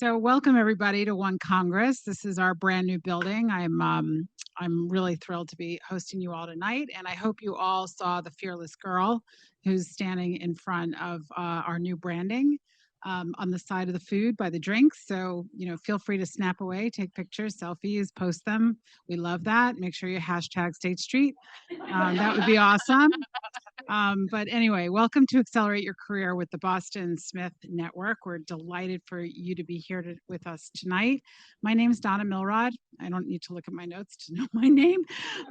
So welcome everybody to One Congress. This is our brand new building. I'm really thrilled to be hosting you all tonight, and I hope you all saw the fearless girl who's standing in front of our new branding on the side of the food by the drinks. So feel free to snap away, take pictures, selfies, post them. We love that. Make sure you hashtag State Street. That would be awesome. But anyway, welcome to Accelerate Your Career with the Boston Smith Network. We're delighted for you to be here with us tonight. My name is Donna Milrod. I don't need to look at my notes to know my name.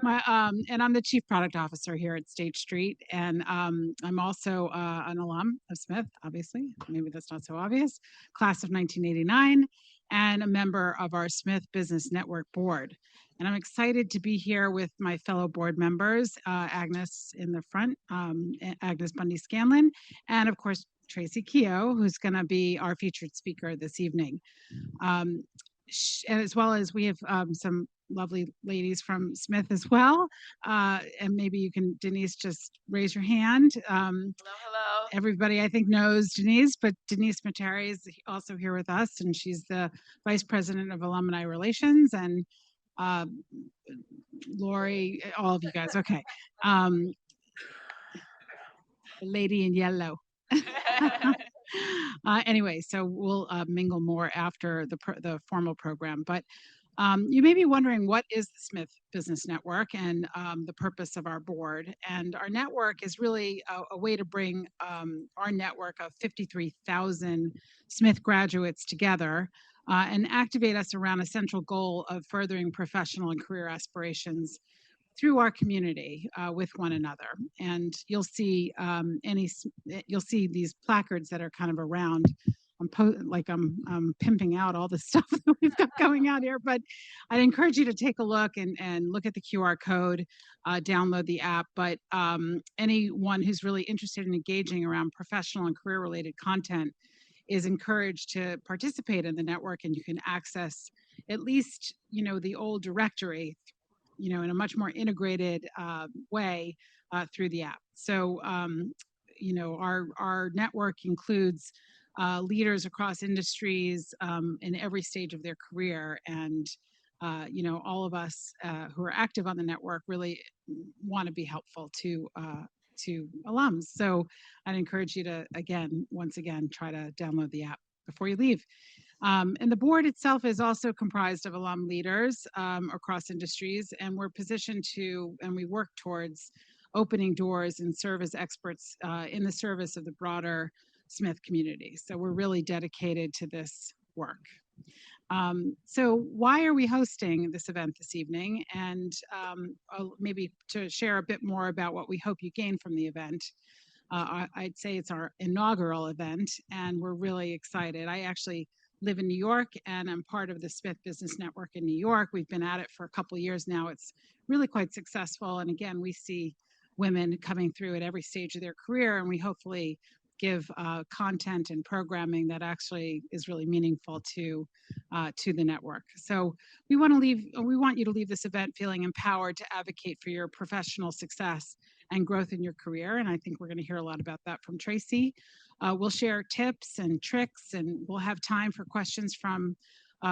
And I'm the Chief Product Officer here at State Street. And I'm also an alum of Smith, obviously. Maybe that's not so obvious. Class of 1989, and a member of our Smith Business Network board. And I'm excited to be here with my fellow board members, Agnes in the front, Agnes Bundy-Scanlon, and of course, Tracy Keogh, who's going to be our featured speaker this evening. As well as we have some lovely ladies from Smith as well. And maybe you can, Denise, just raise your hand. Hello. Everybody, I think, knows Denise, but Denise Materi is also here with us, and she's the Vice President of Alumni Relations, and Lori, all of you guys. Okay. Lady in yellow. Anyway, so we'll mingle more after the formal program. But you may be wondering, what is the Smith Business Network and the purpose of our board? And our network is really a way to bring our network of 53,000 Smith graduates together and activate us around a central goal of furthering professional and career aspirations through our community with one another. And you'll see these placards that are kind of around. I'm pimping out all the stuff that we've got going out here, but I'd encourage you to take a look and look at the QR code, download the app. But anyone who's really interested in engaging around professional and career related content is encouraged to participate in the network, and you can access at least the old directory in a much more integrated way through the app. So our network includes leaders across industries in every stage of their career, and all of us who are active on the network really want to be helpful to alums. So I'd encourage you to, once again, try to download the app before you leave. And the board itself is also comprised of alum leaders across industries, and we're positioned to, and we work towards opening doors and serve as experts in the service of the broader Smith community. So we're really dedicated to this work. So why are we hosting this event this evening? And maybe to share a bit more about what we hope you gain from the event. I'd say it's our inaugural event, and we're really excited. I actually live in New York, and I'm part of the Smith Business Network in New York. We've been at it for a couple of years now. It's really quite successful. And again, we see women coming through at every stage of their career, and we hopefully give content and programming that actually is really meaningful to the network. So we want you to leave this event feeling empowered to advocate for your professional success and growth in your career. And I think we're going to hear a lot about that from Tracy. We'll share tips and tricks, and we'll have time for questions from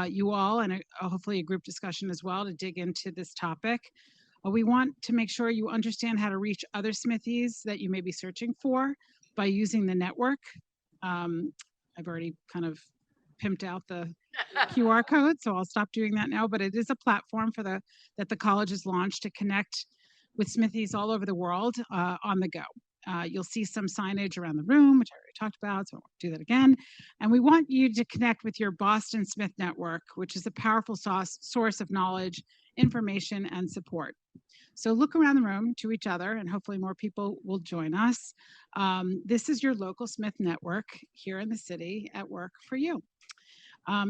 you all, and hopefully a group discussion as well to dig into this topic. We want to make sure you understand how to reach other Smithies that you may be searching for by using the network. I've already kind of pimped out the QR code, so I'll stop doing that now, but it is a platform that the college has launched to connect with Smithies all over the world on the go. You'll see some signage around the room, which I already talked about, so I won't do that again. And we want you to connect with your Boston Smith Network, which is a powerful source of knowledge, information, and support. So look around the room to each other, and hopefully more people will join us. This is your local Smith Network here in the city at work for you.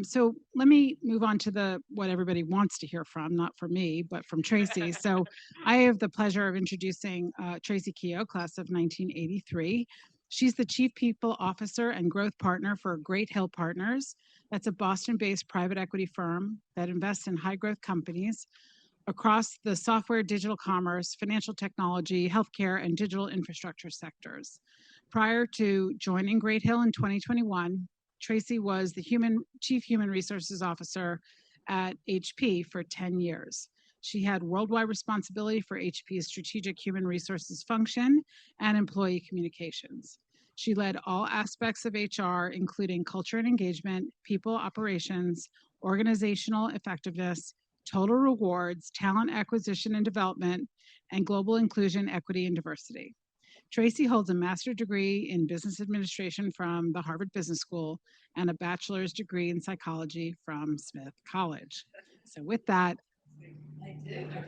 So let me move on to what everybody wants to hear from, not from me, but from Tracy. So I have the pleasure of introducing Tracy Keogh, class of 1983. She's the Chief People Officer and Growth Partner for Great Hill Partners. That's a Boston-based private equity firm that invests in high-growth companies across the software, digital commerce, financial technology, healthcare, and digital infrastructure sectors. Prior to joining Great Hill in 2021, Tracy was the Chief Human Resources Officer at HP for 10 years. She had worldwide responsibility for HP's strategic human resources function and employee communications. She led all aspects of HR, including culture and engagement, people operations, organizational effectiveness, total rewards, talent acquisition and development, and global inclusion, equity, and diversity. Tracy holds a master's degree in business administration from the Harvard Business School and a bachelor's degree in psychology from Smith College. So with that,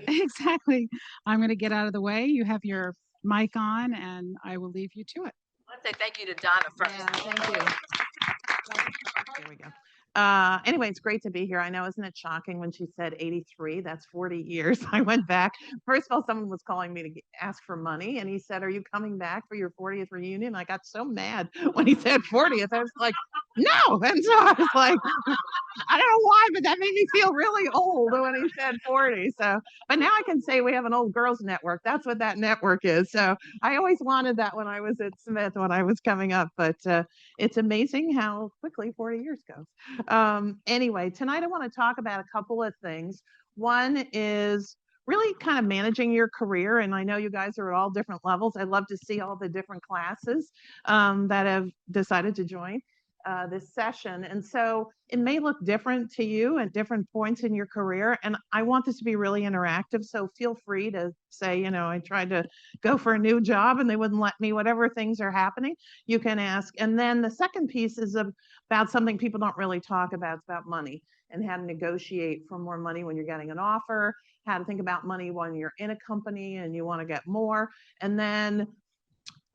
exactly, I'm going to get out of the way. You have your mic on, and I will leave you to it. I want to say thank you to Donna first. Yeah, thank you. There we go. Anyway, it's great to be here. I know, isn't it shocking when she said 83? That's 40 years. I went back. First of all, someone was calling me to ask for money, and he said, "Are you coming back for your 40th reunion?" I got so mad when he said 40th. I was like, no. And so I was like, I don't know why, but that made me feel really old when he said 40. So, but now I can say we have an old girls network. That's what that network is. So I always wanted that when I was at Smith, when I was coming up, but it's amazing how quickly 40 years goes. Anyway, tonight I want to talk about a couple of things. One is really kind of managing your career. And I know you guys are at all different levels. I'd love to see all the different classes that have decided to join this session. And so it may look different to you at different points in your career. And I want this to be really interactive. So feel free to say, you know, I tried to go for a new job and they wouldn't let me, whatever things are happening, you can ask. And then the second piece is about something people don't really talk about. It's about money and how to negotiate for more money when you're getting an offer, how to think about money when you're in a company and you want to get more. And then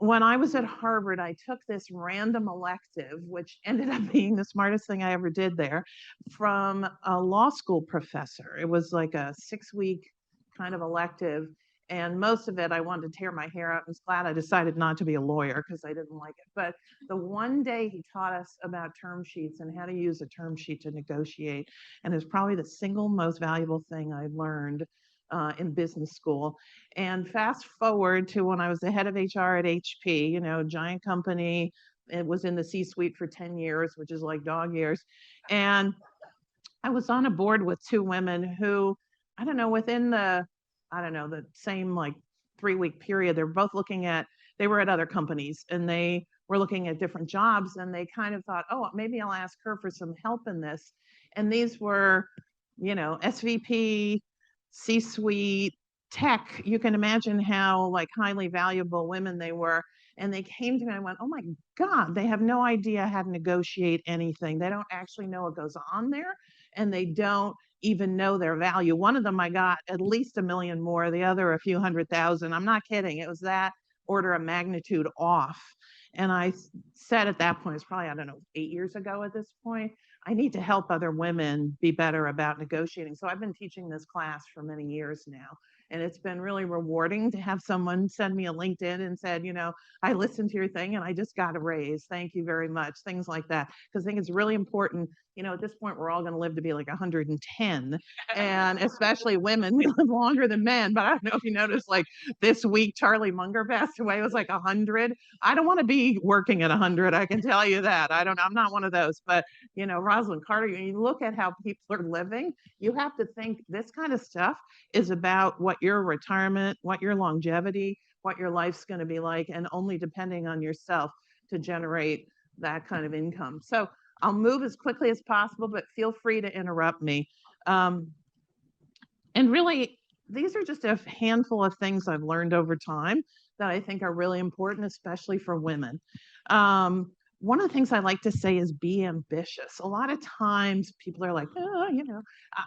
when I was at Harvard, I took this random elective, which ended up being the smartest thing I ever did there, from a law school professor. It was like a 6-week kind of elective. And most of it, I wanted to tear my hair out. I was glad I decided not to be a lawyer because I didn't like it. But the one day he taught us about term sheets and how to use a term sheet to negotiate. And it's probably the single most valuable thing I learned in business school. And fast forward to when I was the head of HR at HP, you know, giant company. It was in the C-suite for 10 years, which is like dog years. And I was on a board with 2 women who, I don't know, within the same like 3-week period, they're both they were at other companies and they were looking at different jobs and they kind of thought, oh, maybe I'll ask her for some help in this. And these were, you know, SVP, C-suite, tech. You can imagine how like highly valuable women they were. And they came to me and I went, oh my God, they have no idea how to negotiate anything. They don't actually know what goes on there and they don't even know their value. One of them I got at least $1 million more, the other a few $100,000. I'm not kidding. It was that order of magnitude off. And I said at that point, it's probably, I don't know, 8 years ago at this point, I need to help other women be better about negotiating. So I've been teaching this class for many years now. And it's been really rewarding to have someone send me a LinkedIn and said, you know, I listened to your thing and I just got a raise. Thank you very much. Things like that. Because I think it's really important. You know, at this point, we're all going to live to be like 110. And especially women, we live longer than men. But I don't know if you noticed, like this week, Charlie Munger passed away. It was like 100. I don't want to be working at 100. I can tell you that. I'm not one of those. But, you know, Rosalind Carter, you look at how people are living, you have to think this kind of stuff is about what your retirement, what your longevity, what your life's going to be like, and only depending on yourself to generate that kind of income. So I'll move as quickly as possible, but feel free to interrupt me. And really, these are just a handful of things I've learned over time that I think are really important, especially for women. One of the things I like to say is be ambitious. A lot of times people are like, oh, you know,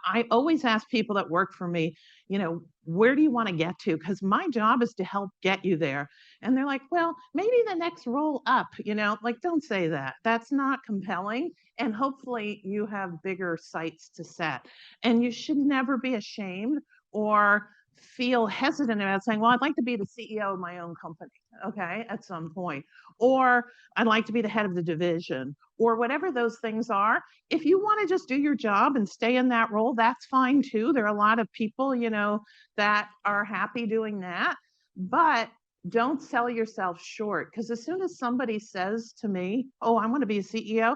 I always ask people that work for me, you know, where do you want to get to? Because my job is to help get you there. And they're like, well, maybe the next roll up, you know, like, don't say that. That's not compelling. And hopefully you have bigger sights to set. And you should never be ashamed or feel hesitant about saying, well, I'd like to be the CEO of my own company, okay, at some point. Or I'd like to be the head of the division, or whatever those things are. If you want to just do your job and stay in that role, that's fine too. There are a lot of people, you know, that are happy doing that, but don't sell yourself short. Because as soon as somebody says to me, oh, I want to be a CEO,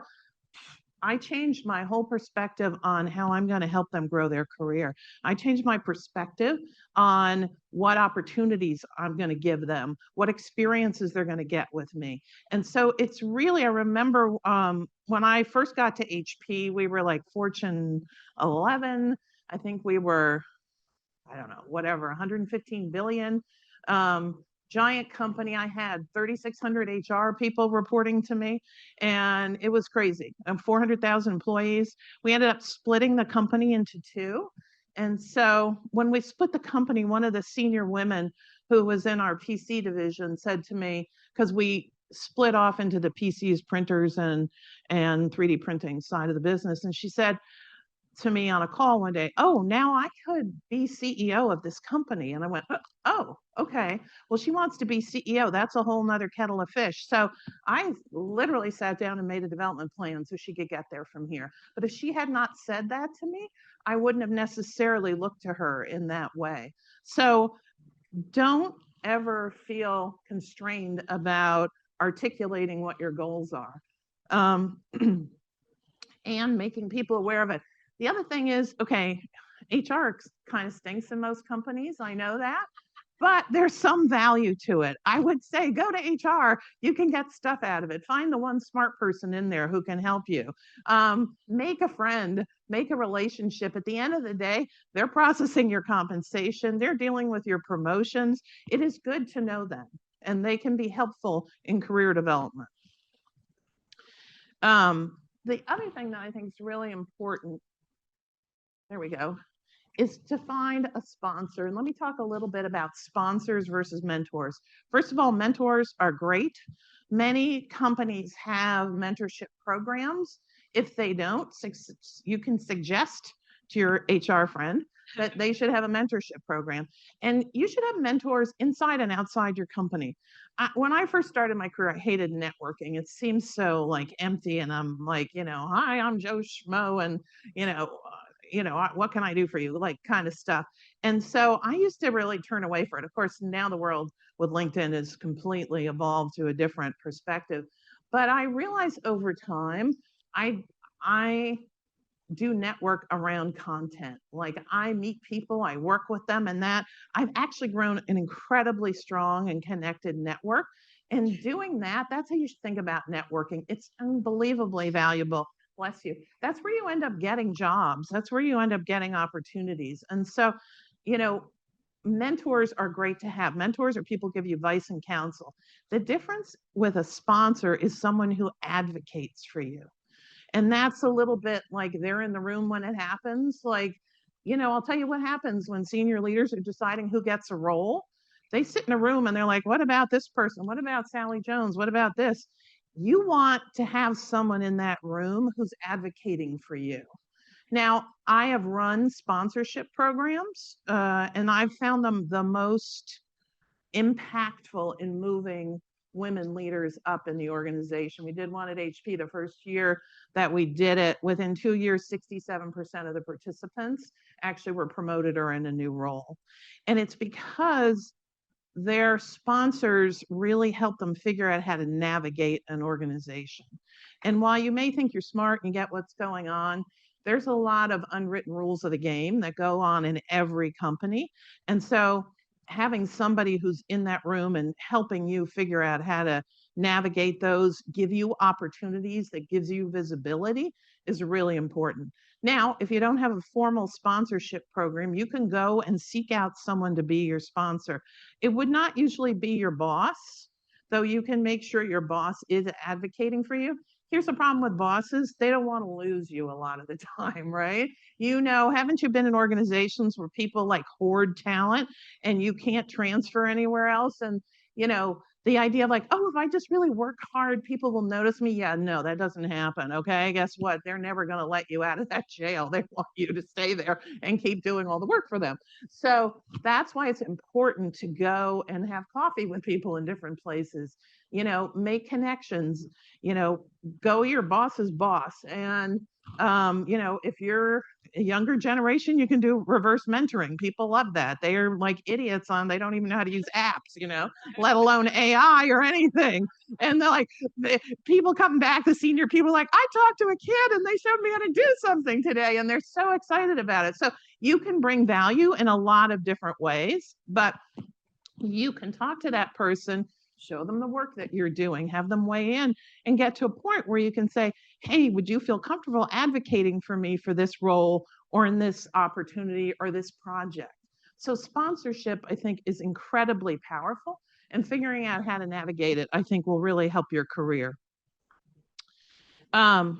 I changed my whole perspective on how I'm going to help them grow their career. I changed my perspective on what opportunities I'm going to give them, what experiences they're going to get with me. And so it's really, I remember when I first got to HP, we were like Fortune 11. I think we were, I don't know, whatever, 115 billion. Giant company. I had 3,600 HR people reporting to me, and it was crazy. 400,000 employees. We ended up splitting the company into two. And so when we split the company, one of the senior women who was in our PC division said to me, because we split off into the PCs, printers, and 3D printing side of the business, and she said to me on a call one day, "Oh, now I could be CEO of this company." And I went, "Oh, okay. Well, she wants to be CEO. That's a whole nother kettle of fish." So I literally sat down and made a development plan so she could get there from here. But if she had not said that to me, I wouldn't have necessarily looked to her in that way. So don't ever feel constrained about articulating what your goals are. And making people aware of it. The other thing is, okay, HR kind of stinks in most companies. I know that, but there's some value to it. I would say go to HR. You can get stuff out of it. Find the one smart person in there who can help you. Make a friend, make a relationship. At the end of the day, they're processing your compensation. They're dealing with your promotions. It is good to know them, and they can be helpful in career development. The other thing that I think is really important, there we go, is to find a sponsor. And let me talk a little bit about sponsors versus mentors. First of all, mentors are great. Many companies have mentorship programs. If they don't, you can suggest to your HR friend that they should have a mentorship program. And you should have mentors inside and outside your company. When I first started my career, I hated networking. It seems so like empty, and I'm like, hi, I'm Joe Schmo, and what can I do for you? Like kind of stuff. And so I used to really turn away from it. Of course, now the world with LinkedIn has completely evolved to a different perspective. But I realized over time, I do network around content. Like I meet people, I work with them, and that I've actually grown an incredibly strong and connected network. And doing that, that's how you should think about networking. It's unbelievably valuable. Bless you. That's where you end up getting jobs. That's where you end up getting opportunities. And so, mentors are great to have. Mentors are people give you advice and counsel. The difference with a sponsor is someone who advocates for you. And that's a little bit like they're in the room when it happens. Like, I'll tell you what happens when senior leaders are deciding who gets a role. They sit in a room and they're like, what about this person? What about Sally Jones? What about this? You want to have someone in that room who's advocating for you. Now, I have run sponsorship programs, and I've found them the most impactful in moving women leaders up in the organization. We did one at HP the first year that we did it. Within 2 years, 67% of the participants actually were promoted or in a new role. And it's because their sponsors really help them figure out how to navigate an organization. And while you may think you're smart and get what's going on, there's a lot of unwritten rules of the game that go on in every company. And so having somebody who's in that room and helping you figure out how to navigate those, give you opportunities, that gives you visibility, is really important. Now, if you don't have a formal sponsorship program, you can go and seek out someone to be your sponsor. It would not usually be your boss, though you can make sure your boss is advocating for you. Here's the problem with bosses. They don't want to lose you a lot of the time, right? Haven't you been in organizations where people like hoard talent and you can't transfer anywhere else? And, the idea of like, oh, if I just really work hard, people will notice me. Yeah, no, that doesn't happen. Okay. Guess what? They're never going to let you out of that jail. They want you to stay there and keep doing all the work for them. So that's why it's important to go and have coffee with people in different places, make connections, go your boss's boss. And, if you're a younger generation, you can do reverse mentoring. People love that. They are like idiots they don't even know how to use apps, let alone AI or anything. And they're like, people coming back, the senior people like, I talked to a kid and they showed me how to do something today. And they're so excited about it. So you can bring value in a lot of different ways, but you can talk to that person, show them the work that you're doing, have them weigh in, and get to a point where you can say, hey, would you feel comfortable advocating for me for this role or in this opportunity or this project? So sponsorship, I think, is incredibly powerful, and figuring out how to navigate it, I think, will really help your career. The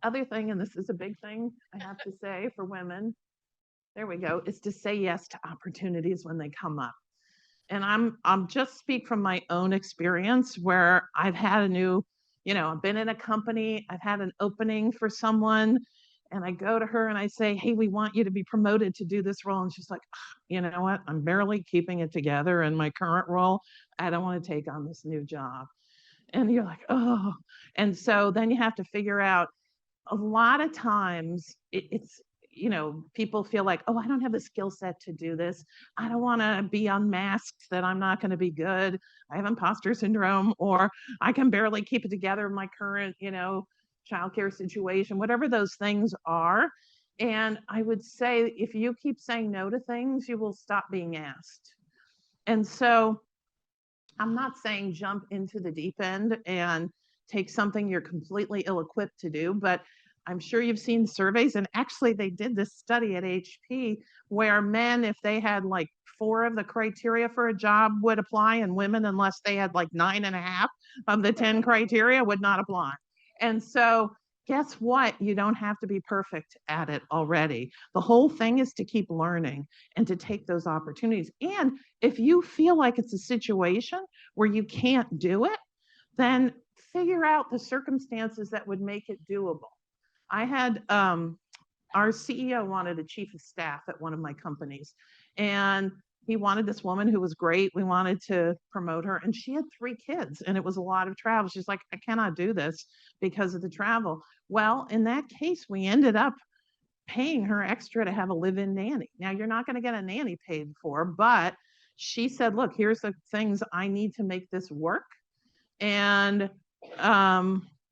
other thing, and this is a big thing I have to say for women, there we go, is to say yes to opportunities when they come up. And I'm just speak from my own experience where I've had I've been in a company, I've had an opening for someone, and I go to her and I say, hey, we want you to be promoted to do this role. And she's like, you know what? I'm barely keeping it together in my current role. I don't want to take on this new job. And you're like, oh. And so then you have to figure out, a lot of times it's people feel like, oh, I don't have the skill set to do this. I don't want to be unmasked that I'm not going to be good. I have imposter syndrome, or I can barely keep it together in my current, childcare situation, whatever those things are. And I would say if you keep saying no to things, you will stop being asked. And so I'm not saying jump into the deep end and take something you're completely ill-equipped to do, but I'm sure you've seen surveys, and actually they did this study at HP where men, if they had like 4 of the criteria for a job, would apply, and women, unless they had like 9.5 of the 10 criteria, would not apply. And so guess what? You don't have to be perfect at it already. The whole thing is to keep learning and to take those opportunities. And if you feel like it's a situation where you can't do it, then figure out the circumstances that would make it doable. I had our CEO wanted a chief of staff at one of my companies, and he wanted this woman who was great. We wanted to promote her, and she had 3 kids, and it was a lot of travel. She's like, I cannot do this because of the travel. Well, in that case, we ended up paying her extra to have a live-in nanny. Now, you're not going to get a nanny paid for, but she said, look, here's the things I need to make this work. And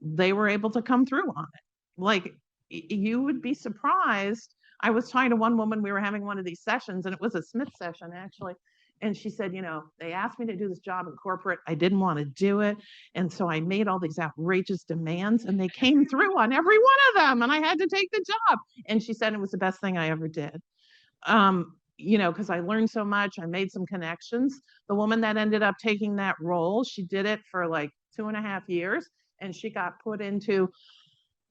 they were able to come through on it. Like, you would be surprised. I was talking to one woman, we were having one of these sessions, and it was a Smith session, actually. And she said, they asked me to do this job in corporate. I didn't want to do it. And so I made all these outrageous demands, and they came through on every one of them, and I had to take the job. And she said it was the best thing I ever did. Because I learned so much, I made some connections. The woman that ended up taking that role, she did it for like 2.5 years, and she got put into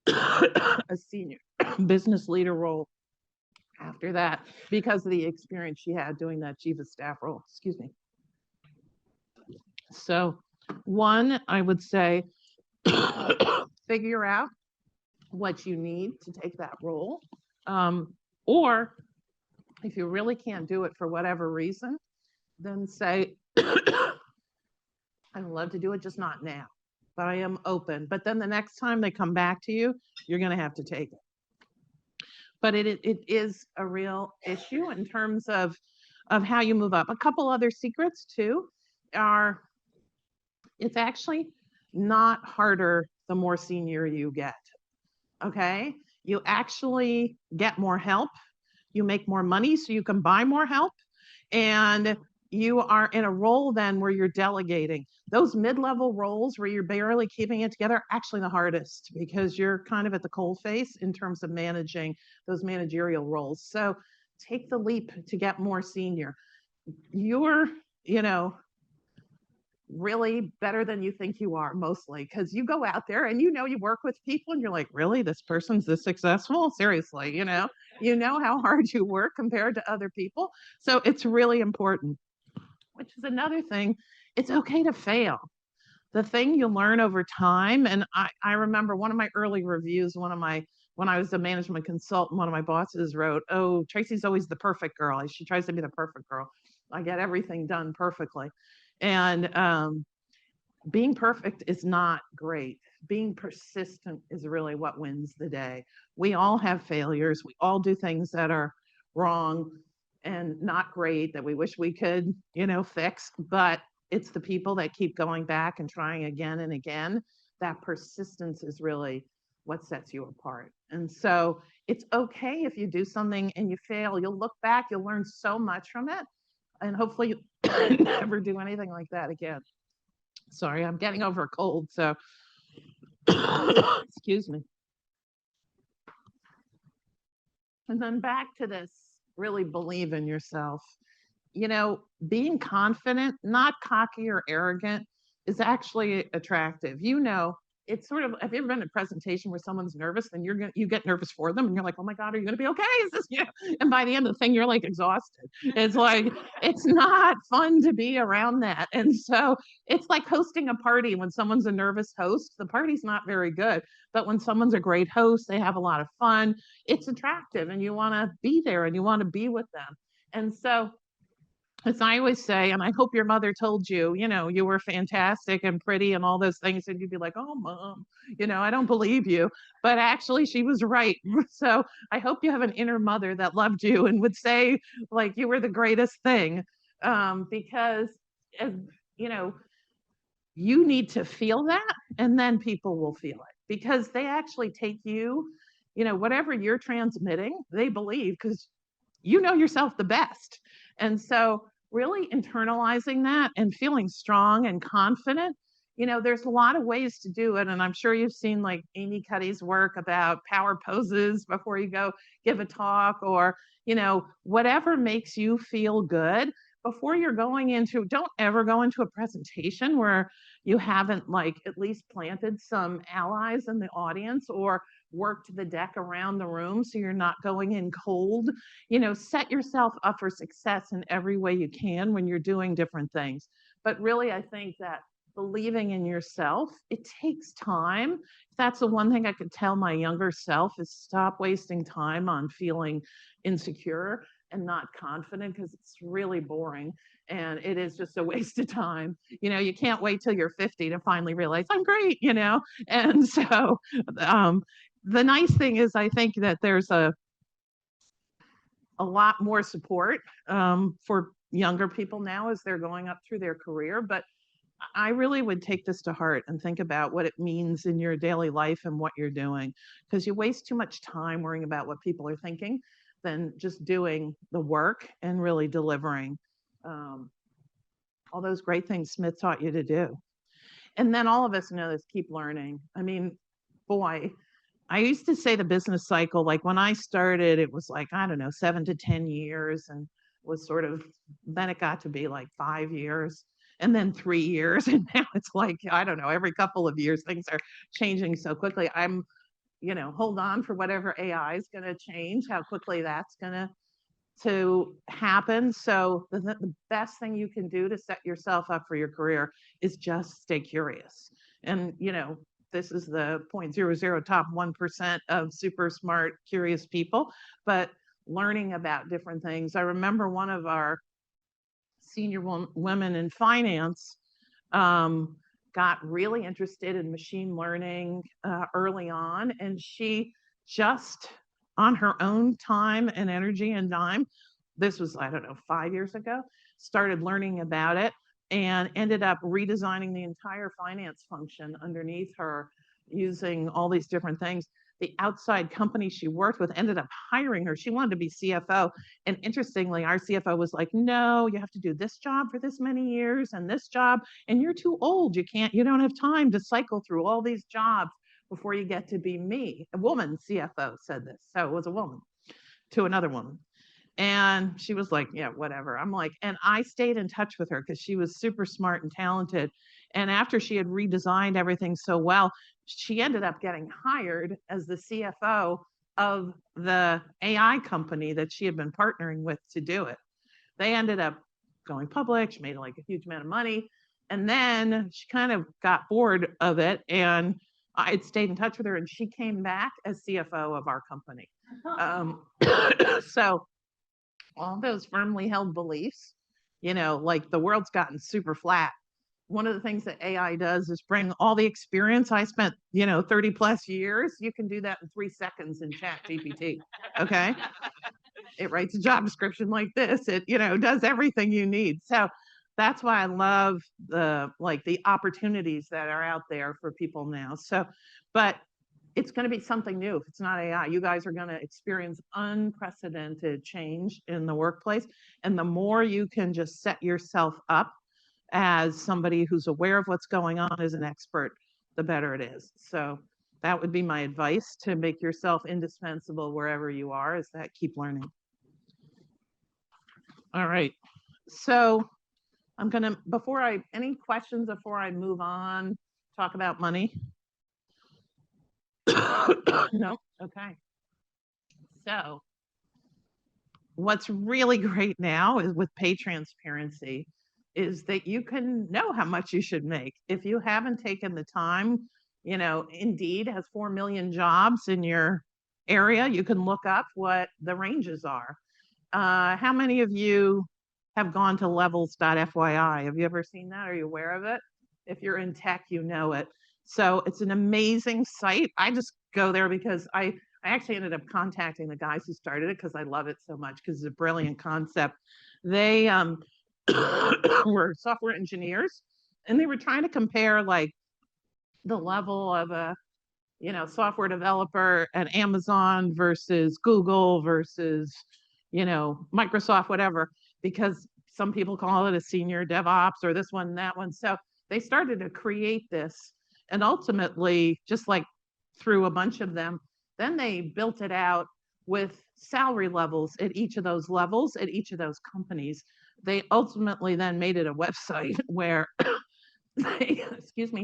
a senior business leader role after that because of the experience she had doing that chief of staff role. Excuse me. So one, I would say, figure out what you need to take that role. Or if you really can't do it for whatever reason, then say, I'd love to do it, just not now, but I am open. But then the next time they come back to you, you're going to have to take it. But it is a real issue in terms of how you move up. A couple other secrets too are, it's actually not harder the more senior you get. Okay? You actually get more help. You make more money so you can buy more help. And you are in a role then where you're delegating. Those mid-level roles where you're barely keeping it together are actually the hardest because you're kind of at the coalface in terms of managing those managerial roles. So take the leap to get more senior. You're, really better than you think you are, mostly, because you go out there and you work with people and you're like, really, this person's this successful? Seriously, you know how hard you work compared to other people. So it's really important, which is another thing. It's okay to fail. The thing you learn over time, and I remember one of my early reviews, when I was a management consultant, one of my bosses wrote, oh, Tracy's always the perfect girl. She tries to be the perfect girl. I get everything done perfectly. And being perfect is not great. being persistent is really what wins the day. We all have failures. We all do things that are wrong and not great that we wish we could, fix, but it's the people that keep going back and trying again and again. That persistence is really what sets you apart. And so it's okay if you do something and you fail. You'll look back, you'll learn so much from it, and hopefully you never do anything like that again. Sorry, I'm getting over a cold, so excuse me. And then back to this, really believe in yourself. Being confident, not cocky or arrogant, is actually attractive. It's sort of, have you ever been in a presentation where someone's nervous and you get nervous for them and you're like, oh my God, are you gonna be okay? Is this, and by the end of the thing, you're like exhausted. It's like, it's not fun to be around that. And so it's like hosting a party. When someone's a nervous host, the party's not very good. But when someone's a great host, they have a lot of fun, it's attractive and you wanna be there and you wanna be with them. And so, as I always say, and I hope your mother told you, you were fantastic and pretty and all those things, and you'd be like, oh, mom, I don't believe you. But actually, she was right. So I hope you have an inner mother that loved you and would say, like, you were the greatest thing. Because, as you need to feel that, and then people will feel it because they actually take you, whatever you're transmitting, they believe because you know yourself the best. And so really internalizing that and feeling strong and confident, there's a lot of ways to do it. And I'm sure you've seen like Amy Cuddy's work about power poses before you go give a talk, or, whatever makes you feel good before you're going into, don't ever go into a presentation where you haven't like at least planted some allies in the audience or worked the deck around the room so you're not going in cold. Set yourself up for success in every way you can when you're doing different things. But really, I think that believing in yourself, it takes time. That's the one thing I could tell my younger self is stop wasting time on feeling insecure and not confident, because it's really boring and it is just a waste of time. You can't wait till you're 50 to finally realize I'm great, And so the nice thing is I think that there's a lot more support for younger people now as they're going up through their career. But I really would take this to heart and think about what it means in your daily life and what you're doing, because you waste too much time worrying about what people are thinking than just doing the work and really delivering all those great things Smith taught you to do. And then all of us know this, keep learning. I mean, boy, I used to say the business cycle, like when I started, it was like, I don't know, 7 to 10 years, and was sort of, then it got to be like 5 years and then 3 years. And now it's like, I don't know, every couple of years, things are changing so quickly. I'm, hold on for whatever AI is going to change, how quickly that's going to happen. So the best thing you can do to set yourself up for your career is just stay curious. And, this is the 0.00 top 1% of super smart, curious people, but learning about different things. I remember one of our senior women in finance got really interested in machine learning early on, and she just, on her own time and energy and dime, this was, I don't know, 5 years ago, started learning about it and ended up redesigning the entire finance function underneath her using all these different things. The outside company she worked with ended up hiring her. She wanted to be CFO. And interestingly, our CFO was like, no, you have to do this job for this many years and this job, and you're too old. You don't have time to cycle through all these jobs before you get to be me. A woman CFO said this. So it was a woman to another woman. And she was like, yeah, whatever. I'm like, and I stayed in touch with her because she was super smart and talented. And after she had redesigned everything so well, she ended up getting hired as the CFO of the AI company that she had been partnering with to do it. They ended up going public. She made like a huge amount of money. And then she kind of got bored of it. And I had stayed in touch with her, and she came back as CFO of our company. So all those firmly held beliefs, like the world's gotten super flat, one of the things that AI does is bring all the experience I spent, 30 plus years. You can do that in 3 seconds in Chat GPT. Okay. It writes a job description like this. It, does everything you need. So that's why I love the opportunities that are out there for people now. So, but it's going to be something new. If it's not AI, you guys are going to experience unprecedented change in the workplace. And the more you can just set yourself up as somebody who's aware of what's going on, as an expert, the better it is. So that would be my advice, to make yourself indispensable wherever you are, is that keep learning. All right. So I'm going to, any questions before I move on, talk about money? No? Okay. So what's really great now is with pay transparency is that you can know how much you should make. If you haven't taken the time, Indeed has 4 million jobs in your area. You can look up what the ranges are. How many of you have gone to levels.fyi? Have you ever seen that? Are you aware of it? If you're in tech, you know it. So it's an amazing site. I just go there because I actually ended up contacting the guys who started it because I love it so much, because it's a brilliant concept. They were software engineers, and they were trying to compare like the level of a software developer at Amazon versus Google versus Microsoft, whatever, because some people call it a senior DevOps or this one and that one. So they started to create this, and ultimately, just like through a bunch of them, then they built it out with salary levels at each of those levels, at each of those companies. They ultimately then made it a website where they,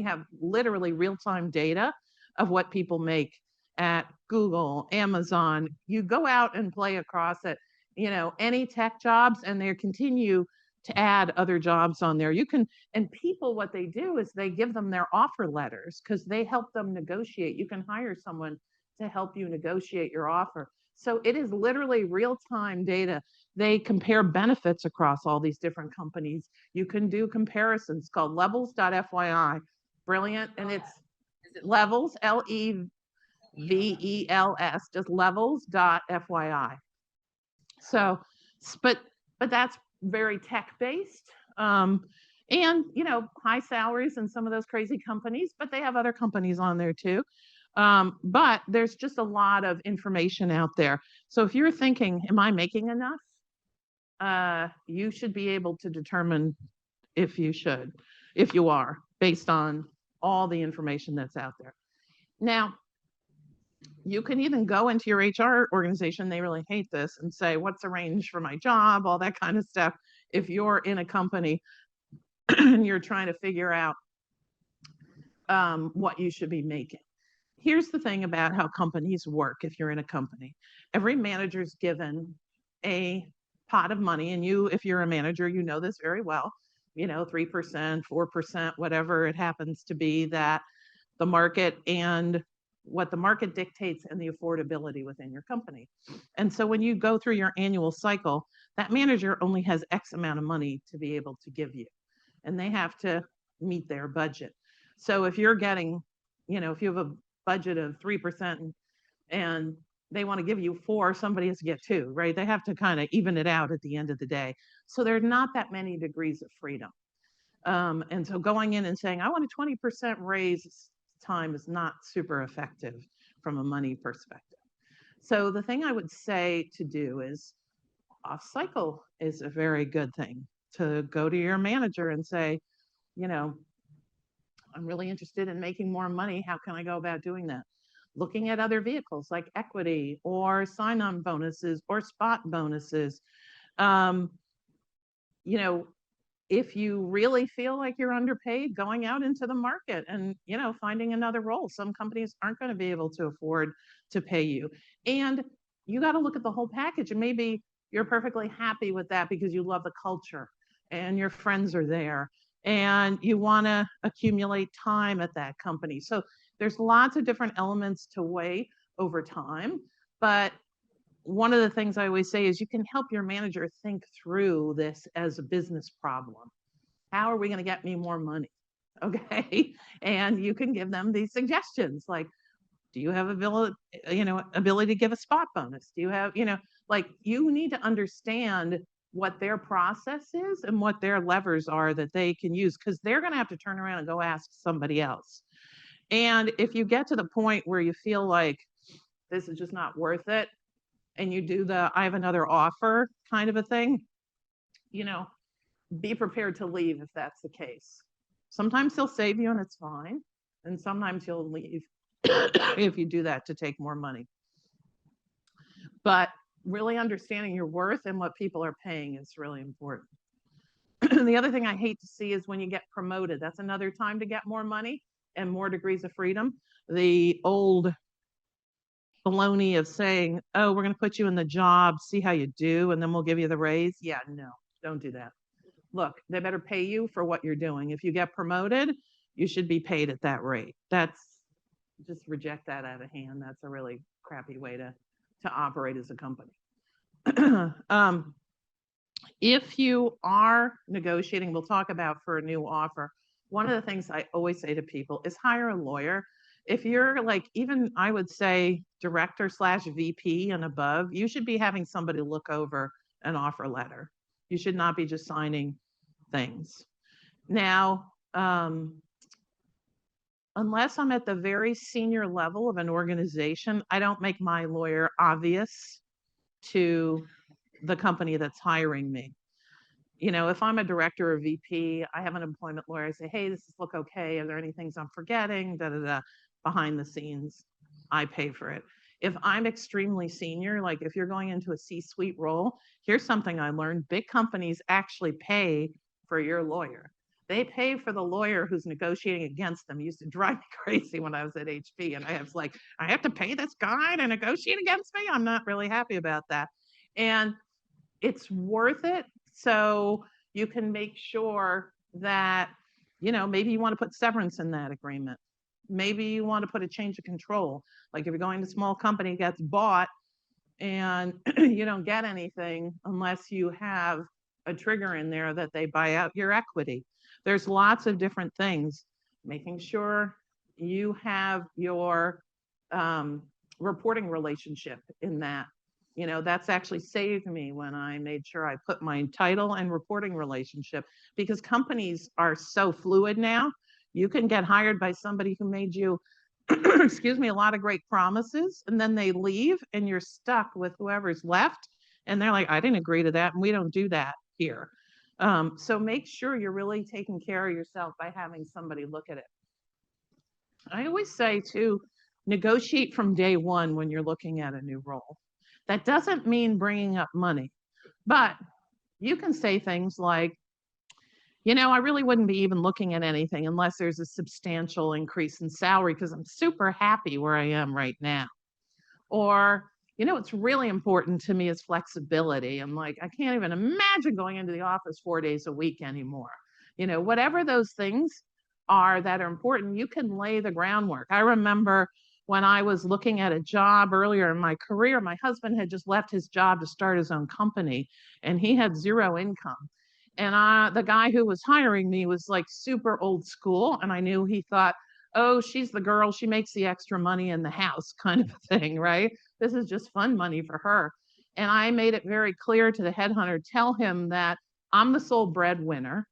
have literally real-time data of what people make at Google, Amazon. You go out and play across it, any tech jobs, and they continue to add other jobs on there. And people, what they do is they give them their offer letters because they help them negotiate. You can hire someone to help you negotiate your offer. So it is literally real-time data. They compare benefits across all these different companies. You can do comparisons, called levels.fyi. Brilliant. And it's levels, Levels, just levels.fyi. So, but that's very tech-based. And, high salaries in some of those crazy companies, but they have other companies on there too. But there's just a lot of information out there. So if you're thinking, am I making enough? You should be able to determine if you are, based on all the information that's out there. Now, you can even go into your HR organization, they really hate this, and say, what's the range for my job, all that kind of stuff. If you're in a company and you're trying to figure out what you should be making. Here's the thing about how companies work. If you're in a company, every manager is given a pot of money, and if you're a manager, you know this very well, 3%, 4%, whatever it happens to be, that the market and what the market dictates, and the affordability within your company. And so when you go through your annual cycle, that manager only has X amount of money to be able to give you, and they have to meet their budget. So if you're getting, if you have a budget of 3% and they want to give you 4, somebody has to get 2, right? They have to kind of even it out at the end of the day. So there are not that many degrees of freedom. And so going in and saying, I want a 20% raise time is not super effective from a money perspective. So the thing I would say to do is, off cycle is a very good thing, to go to your manager and say, I'm really interested in making more money. How can I go about doing that? Looking at other vehicles like equity or sign-on bonuses or spot bonuses. If you really feel like you're underpaid, going out into the market and, finding another role. Some companies aren't going to be able to afford to pay you. And you got to look at the whole package. And maybe you're perfectly happy with that because you love the culture and your friends are there and you want to accumulate time at that company. So there's lots of different elements to weigh over time. But one of the things I always say is you can help your manager think through this as a business problem. how are we going to get me more money? Okay. And you can give them these suggestions like, do you have ability to give a spot bonus? Do you have, like you need to understand what their process is and what their levers are that they can use, because they're going to have to turn around and go ask somebody else. And if you get to the point where you feel like this is just not worth it, and you do the I have another offer kind of a thing, be prepared to leave if that's the case. Sometimes he'll save you and it's fine. And sometimes he'll leave if you do that to take more money. But really understanding your worth and what people are paying is really important. The other thing I hate to see is when you get promoted. That's another time to get more money and more degrees of freedom. The old baloney of saying, oh, we're going to put you in the job, see how you do, and then we'll give you the raise. Yeah, no, don't do that. Look, they better pay you for what you're doing. If you get promoted, you should be paid at that rate. Just reject that out of hand. That's a really crappy way to operate as a company. If you are negotiating, we'll talk about for a new offer. One of the things I always say to people is hire a lawyer. If you're like, even I would say director/VP and above, you should be having somebody look over an offer letter. You should not be just signing things. Now, unless I'm at the very senior level of an organization, I don't make my lawyer obvious to the company that's hiring me. If I'm a director or VP, I have an employment lawyer. I say, hey, this look okay. Are there any things I'm forgetting? Behind the scenes, I pay for it. If I'm extremely senior, like if you're going into a C-suite role, here's something I learned. Big companies actually pay for your lawyer. They pay for the lawyer who's negotiating against them. It used to drive me crazy when I was at HP. And I was like, I have to pay this guy to negotiate against me? I'm not really happy about that. And it's worth it. So you can make sure that, maybe you want to put severance in that agreement. Maybe you want to put a change of control. Like if you're going to a small company, gets bought and you don't get anything unless you have a trigger in there that they buy out your equity. There's lots of different things. Making sure you have your reporting relationship in that. That's actually saved me when I made sure I put my title and reporting relationship, because companies are so fluid now. You can get hired by somebody who made you, excuse me, a lot of great promises, and then they leave and you're stuck with whoever's left. And they're like, I didn't agree to that. And we don't do that here. So make sure you're really taking care of yourself by having somebody look at it. I always say too, negotiate from day one when you're looking at a new role. That doesn't mean bringing up money, but you can say things like, I really wouldn't be even looking at anything unless there's a substantial increase in salary because I'm super happy where I am right now. Or, what's really important to me is flexibility. I'm like, I can't even imagine going into the office 4 days a week anymore. Whatever those things are that are important, you can lay the groundwork. I remember when I was looking at a job earlier in my career, my husband had just left his job to start his own company and he had zero income. And the guy who was hiring me was like super old school. And I knew he thought, oh, she's the girl, she makes the extra money in the house kind of a thing, right? This is just fun money for her. And I made it very clear to the headhunter, tell him that I'm the sole breadwinner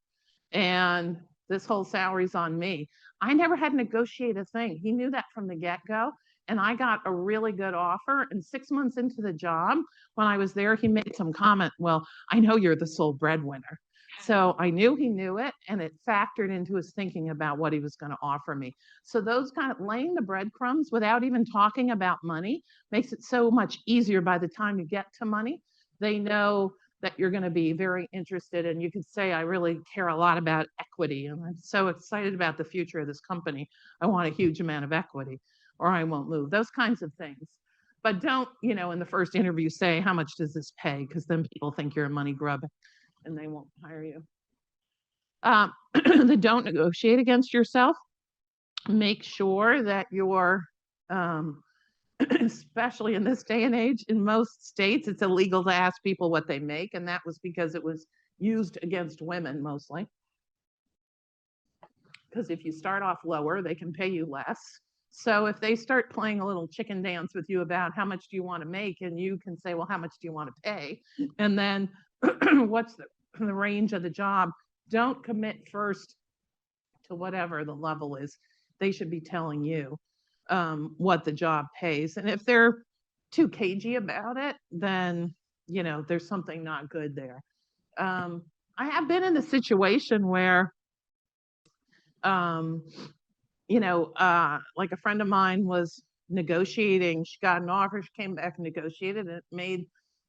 and this whole salary's on me. I never had to negotiate a thing. He knew that from the get-go. And I got a really good offer. And 6 months into the job, when I was there, he made some comment, well, I know you're the sole breadwinner. So I knew he knew it, and it factored into his thinking about what he was going to offer me. So those kind of laying the breadcrumbs without even talking about money makes it so much easier by the time you get to money. They know that you're going to be very interested, and you can say, I really care a lot about equity, and I'm so excited about the future of this company. I want a huge amount of equity, or I won't move. Those kinds of things. But don't, in the first interview say, how much does this pay? Because then people think you're a money grub and they won't hire you. Don't negotiate against yourself. Make sure that you're, especially in this day and age, in most states, it's illegal to ask people what they make. And that was because it was used against women mostly. because if you start off lower, they can pay you less. So if they start playing a little chicken dance with you about how much do you want to make, and you can say, well, how much do you want to pay? And then what's the range of the job? Don't commit first to whatever the level is. They should be telling you what the job pays. And if they're too cagey about it, then, you know, there's something not good there. I have been in a situation where, you know, like a friend of mine was negotiating. She got an offer, she came back and negotiated, and it made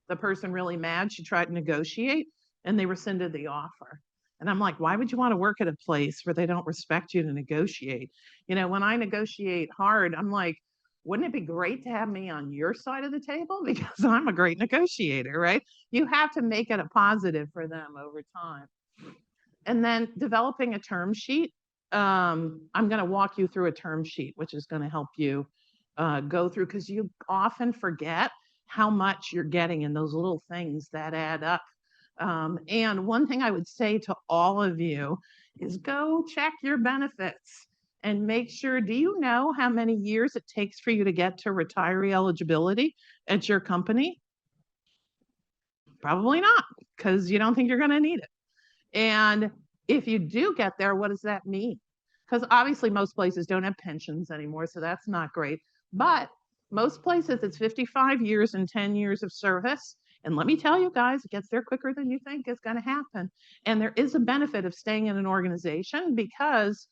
the person really mad. She tried to negotiate and they rescinded the offer. And I'm like, why would you want to work at a place where they don't respect you to negotiate? You know, when I negotiate hard, I'm like, wouldn't it be great to have me on your side of the table? Because I'm a great negotiator, right? You have to make it a positive for them over time. And then developing a term sheet. I'm going to walk you through a term sheet, which is going to help you go through, because you often forget how much you're getting in those little things that add up. And one thing I would say to all of you is go check your benefits and make sure, do you know how many years it takes for you to get to retiree eligibility at your company? Probably not, because you don't think you're going to need it. And if you do get there, what does that mean? Because obviously most places don't have pensions anymore, so that's not great. But most places it's 55 years and 10 years of service. And let me tell you guys, it gets there quicker than you think is going to happen. And there is a benefit of staying in an organization because,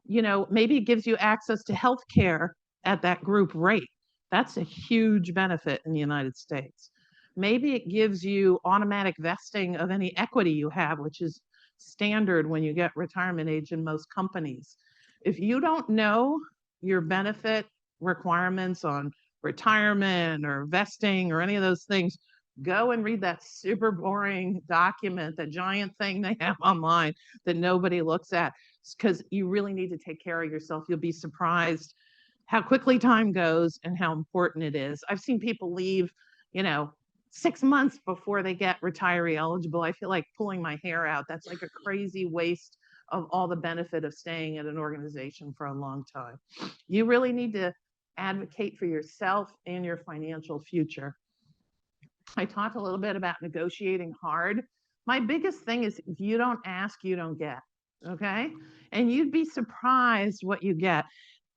you know, maybe it gives you access to health care at that group rate. That's a huge benefit in the United States. Maybe it gives you automatic vesting of any equity you have, which is standard when you get retirement age in most companies. If you don't know your benefit requirements on retirement or vesting or any of those things, go and read that super boring document, the giant thing they have online that nobody looks at, because you really need to take care of yourself. You'll be surprised how quickly time goes and how important it is. I've seen people leave, you know, 6 months before they get retiree eligible. I feel like pulling my hair out. That's like a crazy waste of all the benefit of staying at an organization for a long time. You really need to advocate for yourself and your financial future. I talked a little bit about negotiating hard. My biggest thing is if you don't ask, you don't get, okay? And you'd be surprised what you get.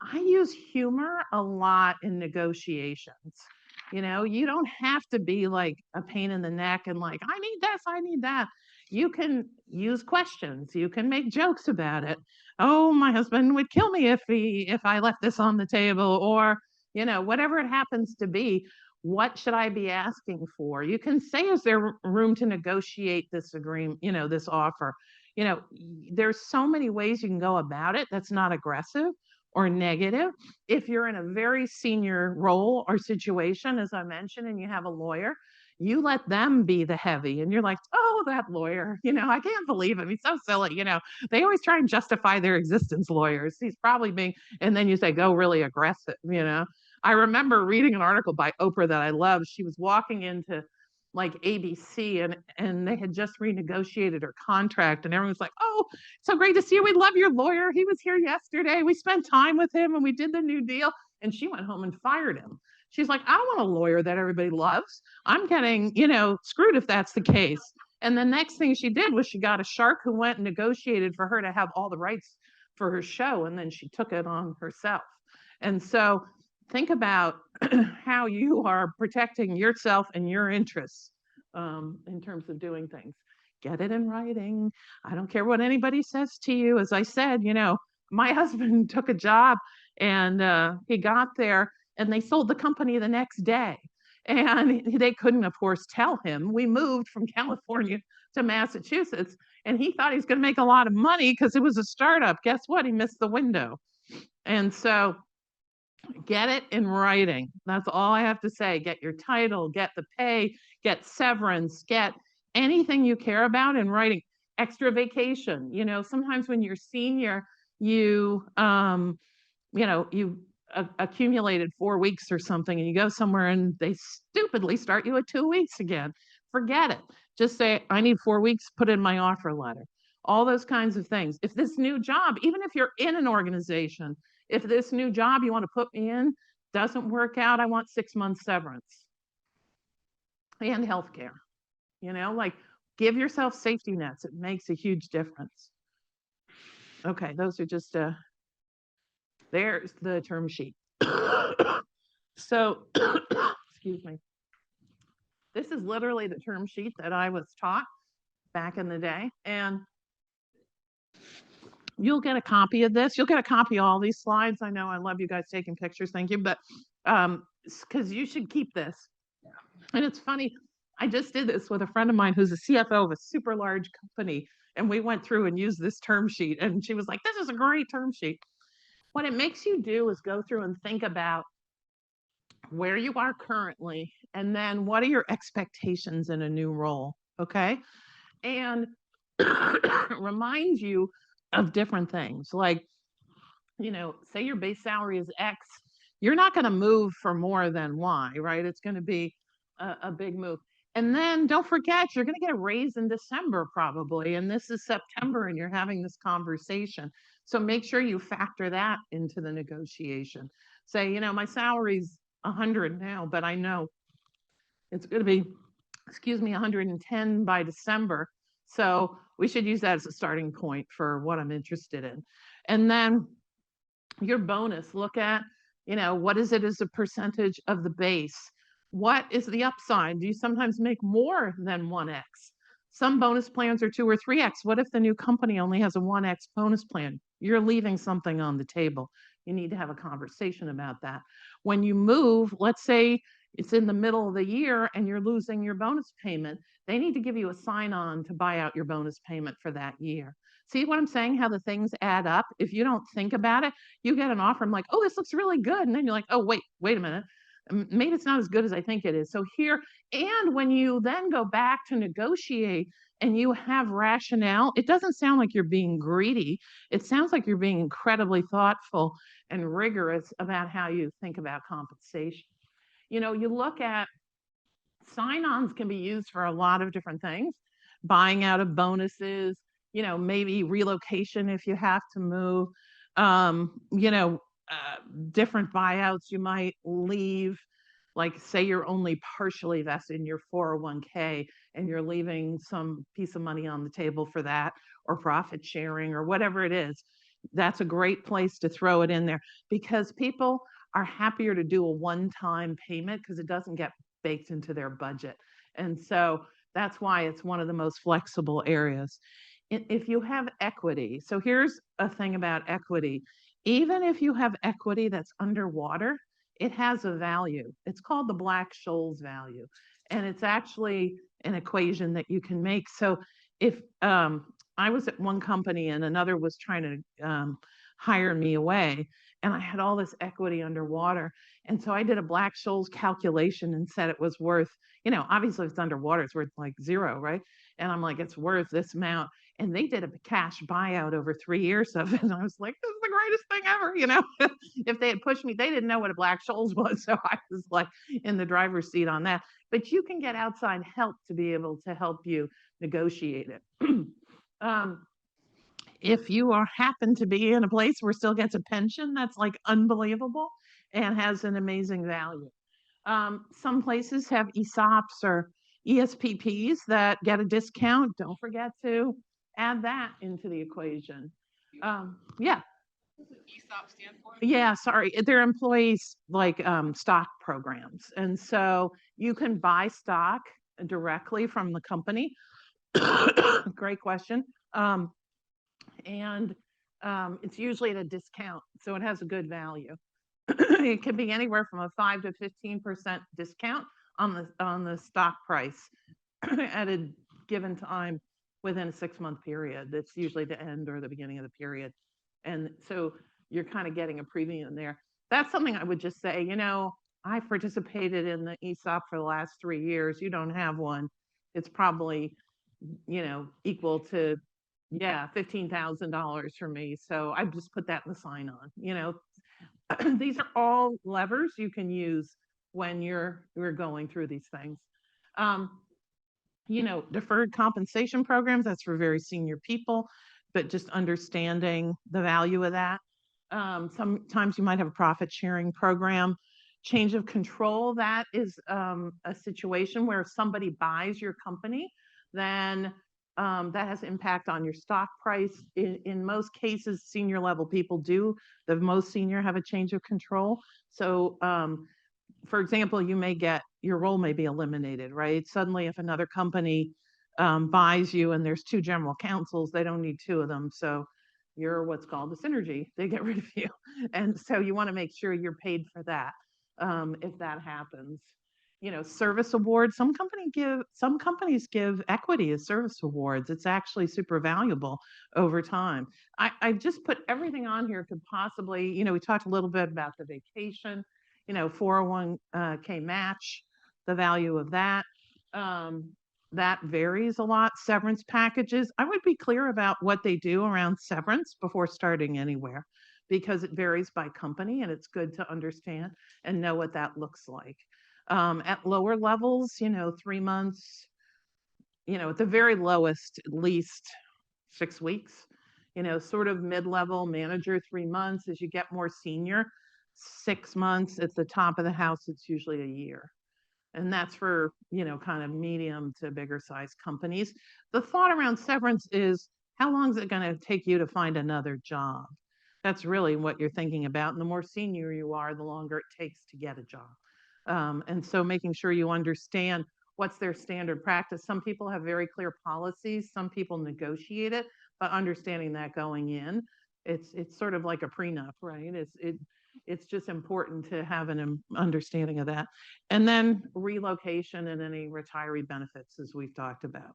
I use humor a lot in negotiations. You know, you don't have to be like a pain in the neck and like, I need this, I need that. You can use questions. You can make jokes about it. Oh, my husband would kill me if I left this on the table, or, you know, whatever it happens to be. What should I be asking for? You can say, is there room to negotiate this agreement, you know, this offer? You know, there's so many ways you can go about it that's not aggressive or negative. If you're in a very senior role or situation, as I mentioned, and you have a lawyer, you let them be the heavy, and you're like, oh, that lawyer, you know, I can't believe him. He's so silly. You know, they always try and justify their existence, lawyers. He's probably being, and then you say, go really aggressive, you know. I remember reading an article by Oprah that I loved. She was walking into like ABC and they had just renegotiated her contract, and everyone was like, oh, so great to see you. We love your lawyer. He was here yesterday. We spent time with him and we did the new deal. And she went home and fired him. She's like, I don't want a lawyer that everybody loves. I'm getting, you know, screwed if that's the case. And the next thing she did was she got a shark who went and negotiated for her to have all the rights for her show. And then she took it on herself. And so think about how you are protecting yourself and your interests in terms of doing things. Get it in writing. I don't care what anybody says to you. As I said, you know, my husband took a job and he got there and they sold the company the next day. And they couldn't, of course, tell him. We moved from California to Massachusetts and he thought he was going to make a lot of money because it was a startup. Guess what? He missed the window. And so get it in writing. That's all I have to say. Get your title, get the pay, get severance, get anything you care about in writing. Extra vacation. You know, sometimes when you're senior, you accumulated 4 weeks or something and you go somewhere and they stupidly start you at 2 weeks again. Forget it. Just say, I need 4 weeks, put in my offer letter. all those kinds of things. If this new job, even if you're in an organization, if this new job you want to put me in doesn't work out, I want 6 months severance and healthcare. Like give yourself safety nets. It makes a huge difference. Okay, those are just there's the term sheet. So, excuse me. This is literally the term sheet that I was taught back in the day. And you'll get a copy of this. You'll get a copy of all these slides. I know I love you guys taking pictures. Thank you. But because you should keep this. And it's funny, I just did this with a friend of mine who's a CFO of a super large company. And we went through and used this term sheet. And she was like, this is a great term sheet. What it makes you do is go through and think about where you are currently, and then what are your expectations in a new role, okay? And remind you of different things. Like, say your base salary is X, you're not going to move for more than Y, right? It's going to be a big move. And then don't forget, you're going to get a raise in December probably, and this is September and you're having this conversation. So make sure you factor that into the negotiation. Say, my salary's 100 now, but I know it's going to be, 110 by December. So we should use that as a starting point for what I'm interested in. And then your bonus, look at, what is it as a percentage of the base? What is the upside? Do you sometimes make more than 1x? Some bonus plans are 2 or 3x. What if the new company only has a 1x bonus plan? You're leaving something on the table. You need to have a conversation about that. When you move, let's say it's in the middle of the year and you're losing your bonus payment, they need to give you a sign-on to buy out your bonus payment for that year. See what I'm saying? How the things add up. If you don't think about it, you get an offer. I'm like, oh, this looks really good. And then you're like, oh, wait a minute. Maybe it's not as good as I think it is. So here, and when you then go back to negotiate and you have rationale, it doesn't sound like you're being greedy. It sounds like you're being incredibly thoughtful and rigorous about how you think about compensation. You look at sign-ons can be used for a lot of different things, buying out of bonuses, maybe relocation if you have to move, different buyouts you might leave, like say you're only partially vested in your 401k and you're leaving some piece of money on the table for that, or profit sharing or whatever it is. That's a great place to throw it in there because people are happier to do a one-time payment because it doesn't get baked into their budget. And so that's why it's one of the most flexible areas. If you have equity, so here's a thing about equity. Even if you have equity that's underwater, it has a value. It's called the Black-Scholes value. And it's actually an equation that you can make. So if I was at one company and another was trying to hire me away, and I had all this equity underwater. And so I did a Black-Scholes calculation and said it was worth, obviously if it's underwater, it's worth like 0, right? And I'm like, it's worth this amount. And they did a cash buyout over 3 years of it. And I was like, this is the greatest thing ever, If they had pushed me, they didn't know what a Black-Scholes was. So I was like in the driver's seat on that. But you can get outside help to be able to help you negotiate it. If you happen to be in a place where still gets a pension, that's like unbelievable and has an amazing value. Some places have ESOPs or ESPPs that get a discount. Don't forget to add that into the equation. Yeah. What does ESOP stand for? Yeah, sorry. They're employees like stock programs. And so you can buy stock directly from the company. Great question. And it's usually at a discount, so it has a good value. It can be anywhere from a 5 to 15% discount on the stock price at a given time within a 6-month period. That's usually the end or the beginning of the period. And so you're kind of getting a premium there. That's something I would just say, I participated in the ESOP for the last 3 years. You don't have one. It's probably, equal to, $15,000 for me. So I just put that in the sign on, these are all levers you can use when you're going through these things. deferred compensation programs, that's for very senior people, but just understanding the value of that. Sometimes you might have a profit sharing program. Change of control, that is a situation where if somebody buys your company, then that has impact on your stock price. In most cases, senior level people do. The most senior have a change of control. So for example, your role may be eliminated, right? Suddenly, if another company buys you and there's two general counsels, they don't need two of them. So you're what's called a synergy. They get rid of you. And so you want to make sure you're paid for that if that happens. Service awards, some companies give equity as service awards. It's actually super valuable over time. I just put everything on here could possibly, we talked a little bit about the vacation, 401k match, the value of that. That varies a lot. Severance packages, I would be clear about what they do around severance before starting anywhere, because it varies by company and it's good to understand and know what that looks like. At lower levels, 3 months, at the very lowest, at least 6 weeks, sort of mid-level manager, 3 months. As you get more senior, 6 months. At the top of the house, it's usually a year. And that's for, kind of medium to bigger size companies. The thought around severance is, how long is it going to take you to find another job? That's really what you're thinking about. And the more senior you are, the longer it takes to get a job. And so making sure you understand what's their standard practice. Some people have very clear policies. Some people negotiate it, but understanding that going in, it's sort of like a prenup, right? It's just important to have an understanding of that. And then relocation and any retiree benefits, as we've talked about.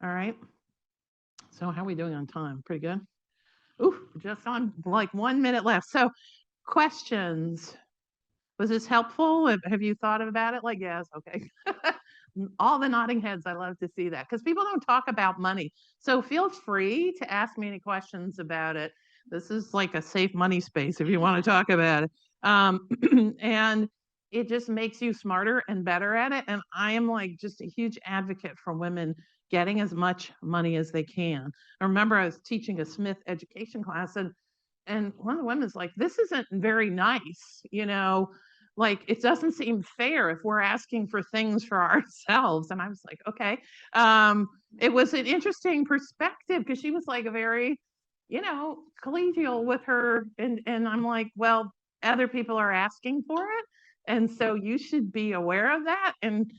All right. So how are we doing on time? Pretty good. Ooh, just on like 1 minute left. So questions. Was this helpful? Have you thought about it? Like, yes, okay. All the nodding heads, I love to see that, because people don't talk about money. So feel free to ask me any questions about it. This is like a safe money space if you want to talk about it. And it just makes you smarter and better at it. And I am like just a huge advocate for women getting as much money as they can. I remember I was teaching a Smith education class, and one of the women's like, this isn't very nice, like it doesn't seem fair if we're asking for things for ourselves. And I was like, okay. It was an interesting perspective, because she was like a very, collegial with her. And I'm like, well, other people are asking for it. And so you should be aware of that. And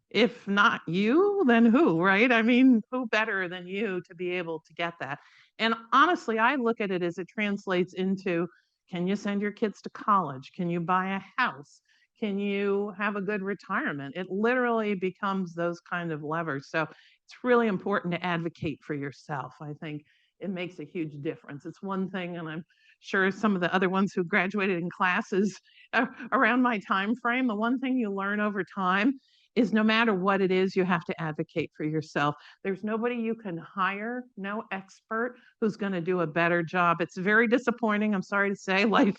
if not you, then who, right? I mean, who better than you to be able to get that? And honestly, I look at it as it translates into, can you send your kids to college? Can you buy a house? Can you have a good retirement? It literally becomes those kind of levers. So it's really important to advocate for yourself. I think it makes a huge difference. It's one thing, and I'm sure some of the other ones who graduated in classes around my time frame, the one thing you learn over time is no matter what it is, you have to advocate for yourself. There's nobody you can hire, no expert who's going to do a better job. It's very disappointing, I'm sorry to say, life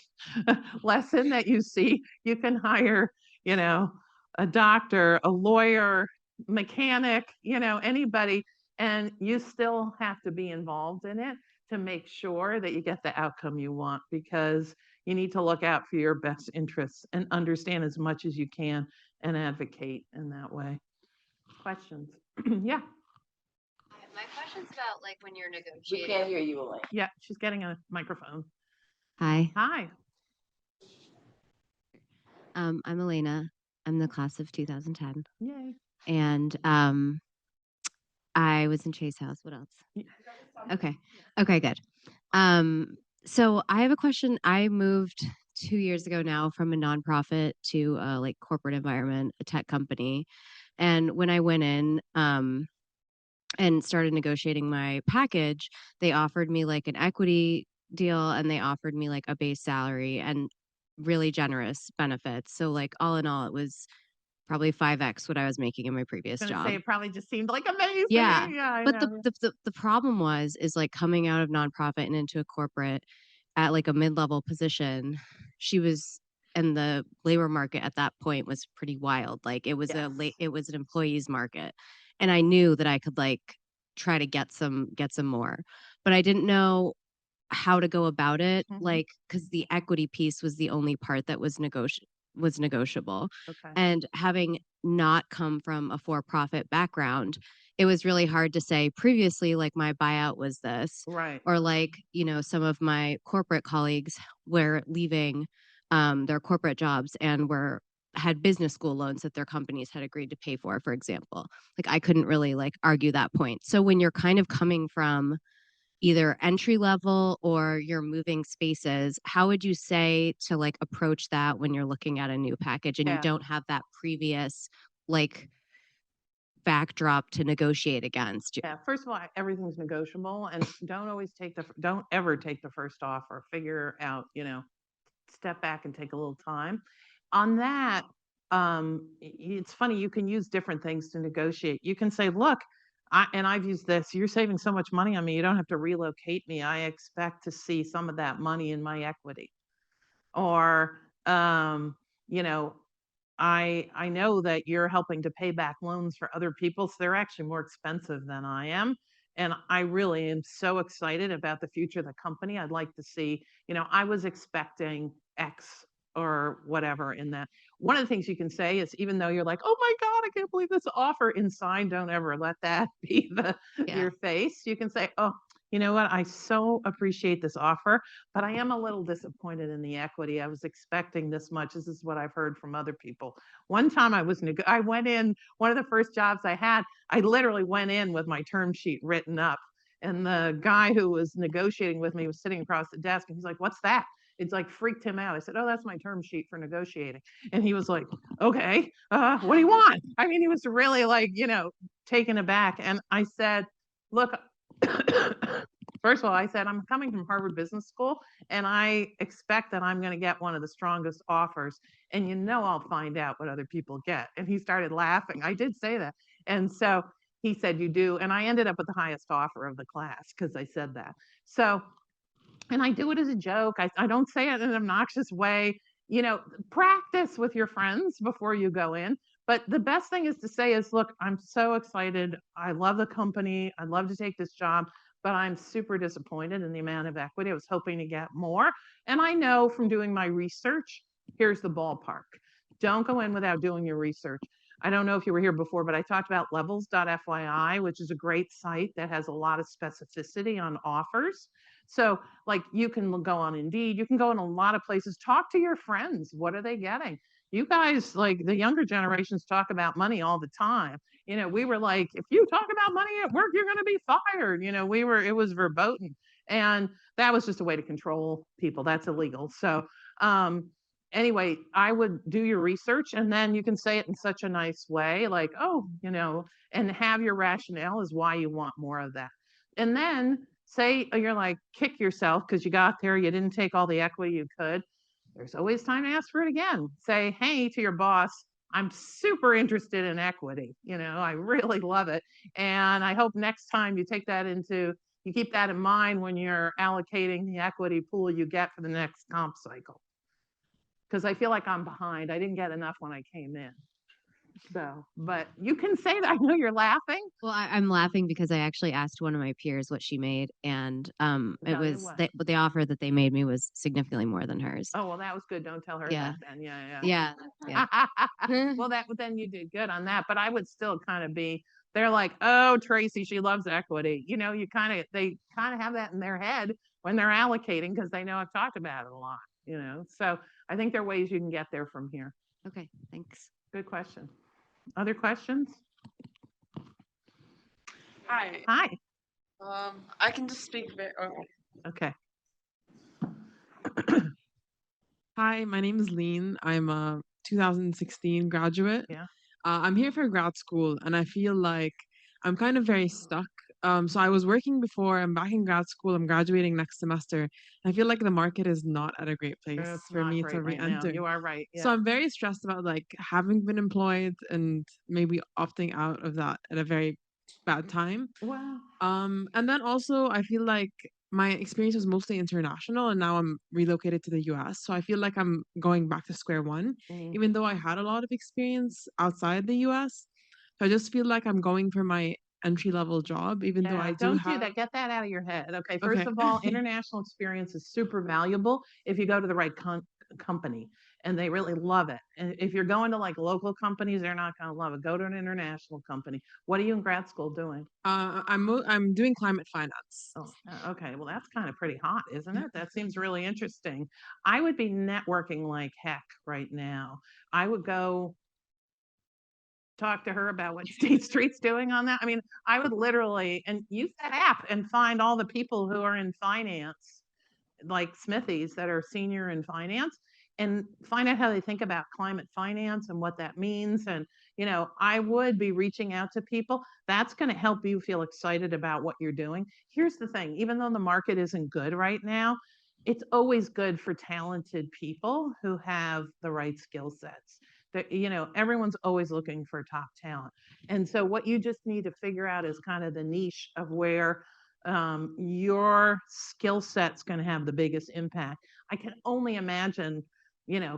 lesson that you see. You can hire, a doctor, a lawyer, mechanic, anybody, and you still have to be involved in it to make sure that you get the outcome you want, because you need to look out for your best interests and understand as much as you can and advocate in that way. Questions? Yeah. My question's about like when you're We negotiating. can't hear you, Elaine. Yeah, she's getting a microphone. Hi, Hi. I'm Elena. I'm the class of 2010, Yay. and I was in Chase House. What else? Yeah. Okay, good. So I have a question. I moved 2 years ago now from a nonprofit to a like corporate environment, a tech company, and when I went in, and started negotiating my package, they offered me like an equity deal, and they offered me like a base salary and really generous benefits. So like all in all, it was probably 5x what I was making in my previous Gonna job. say it probably just seemed like amazing. Yeah, I but know. the problem is like coming out of nonprofit and into a corporate at like a mid-level position. She was, and the labor market at that point was pretty wild. Like it was Yes. it was an employees market. and I knew that I could like try to get some more, but I didn't know how to go about it, Mhm. like because the equity piece was the only part that was negotiable. Okay. And having not come from a for-profit background, it was really hard to say previously, like my buyout was this, Right. or like, some of my corporate colleagues were leaving their corporate jobs and were had business school loans that their companies had agreed to pay for example. Like I couldn't really like argue that point. So when you're kind of coming from either entry level or you're moving spaces, how would you say to like approach that when you're looking at a new package and you Yeah. don't have that previous like backdrop to negotiate against? Yeah, first of all, everything's negotiable, and don't ever take the first offer. Figure out, step back and take a little time. On that, it's funny, you can use different things to negotiate. You can say, look, I've used this, you're saving so much money on me, you don't have to relocate me. I expect to see some of that money in my equity. Or, you know, I know that you're helping to pay back loans for other people, so they're actually more expensive than I am. And I really am so excited about the future of the company. I'd like to see, I was expecting X or whatever in that. One of the things you can say is even though you're like, oh my God, I can't believe this offer inside, don't ever let that be Yeah. your face. You can say, oh, you know what? I so appreciate this offer, but I am a little disappointed in the equity. I was expecting this much. This is what I've heard from other people. One time I went in, one of the first jobs I had, I literally went in with my term sheet written up. And the guy who was negotiating with me was sitting across the desk and he's like, what's that? It's like freaked him out. I said, oh, that's my term sheet for negotiating. And he was like, okay, what do you want? I mean, he was really like, taken aback. And I said, look, first of all, I said, I'm coming from Harvard Business School and I expect that I'm going to get one of the strongest offers. And I'll find out what other people get. And he started laughing. I did say that. And so he said, you do. And I ended up with the highest offer of the class because I said that. So, and I do it as a joke. I don't say it in an obnoxious way. Practice with your friends before you go in. But the best thing is to say is, look, I'm so excited. I love the company. I'd love to take this job, but I'm super disappointed in the amount of equity. I was hoping to get more. And I know from doing my research, here's the ballpark. Don't go in without doing your research. I don't know if you were here before, but I talked about levels.fyi, which is a great site that has a lot of specificity on offers. So like you can go on Indeed, you can go in a lot of places, talk to your friends. What are they getting? You guys, like the younger generations talk about money all the time. We were like, if you talk about money at work, you're going to be fired. It was verboten. And that was just a way to control people. That's illegal. So, anyway, I would do your research and then you can say it in such a nice way, like, oh, and have your rationale is why you want more of that. And then say you're like, kick yourself because you got there, you didn't take all the equity you could. There's always time to ask for it again. Say, hey, to your boss, I'm super interested in equity. I really love it. And I hope next time you keep that in mind when you're allocating the equity pool you get for the next comp cycle. Because I feel like I'm behind. I didn't get enough when I came in. So, but you can say that. I know you're laughing. Well, I'm laughing because I actually asked one of my peers what she made, and it Tell you was what. the offer that they made me was significantly more than hers. Oh, well, that was good. Don't tell her Yeah. that then. Yeah. Yeah. Well, then you did good on that. But I would still kind of they're like, oh, Tracy, she loves equity. They kind of have that in their head when they're allocating because they know I've talked about it a lot, So I think there are ways you can get there from here. Okay, thanks. Good question. Other questions? Hi. Hi. I can just speak very. Okay. Hi, my name is Lean. I'm a 2016 graduate. Yeah. I'm here for grad school, and I feel like I'm kind of very stuck. So I was working before, I'm back in grad school, I'm graduating next semester. I feel like the market is not at a great place It's for not me great to right now. re-enter. You are right. So Yeah. I'm very stressed about like having been employed and maybe opting out of that at a very bad time. Well, And then also I feel like my experience was mostly international and now I'm relocated to the US. So I feel like I'm going back to square one, even though I had a lot of experience outside the US. So I just feel like I'm going for my entry-level job, even though I Yeah, do don't do have. that. Get that out of your head. Okay, first Okay. of all, international experience is super valuable if you go to the right company and they really love it. And if you're going to like local companies, they're not going to love it. Go to an international company. What are you in grad school doing? I'm doing climate finance. Oh, okay. Well, that's kind of pretty hot, isn't it? That seems really interesting. I would be networking like heck right now. I would go talk to her about what State Street's doing on that. I mean, I would literally and use that app and find all the people who are in finance, like Smithies that are senior in finance, and find out how they think about climate finance and what that means. And, I would be reaching out to people. That's going to help you feel excited about what you're doing. Here's the thing, even though the market isn't good right now, it's always good for talented people who have the right skill sets. That, everyone's always looking for top talent. And so what you just need to figure out is kind of the niche of where your skill set's going to have the biggest impact. I can only imagine,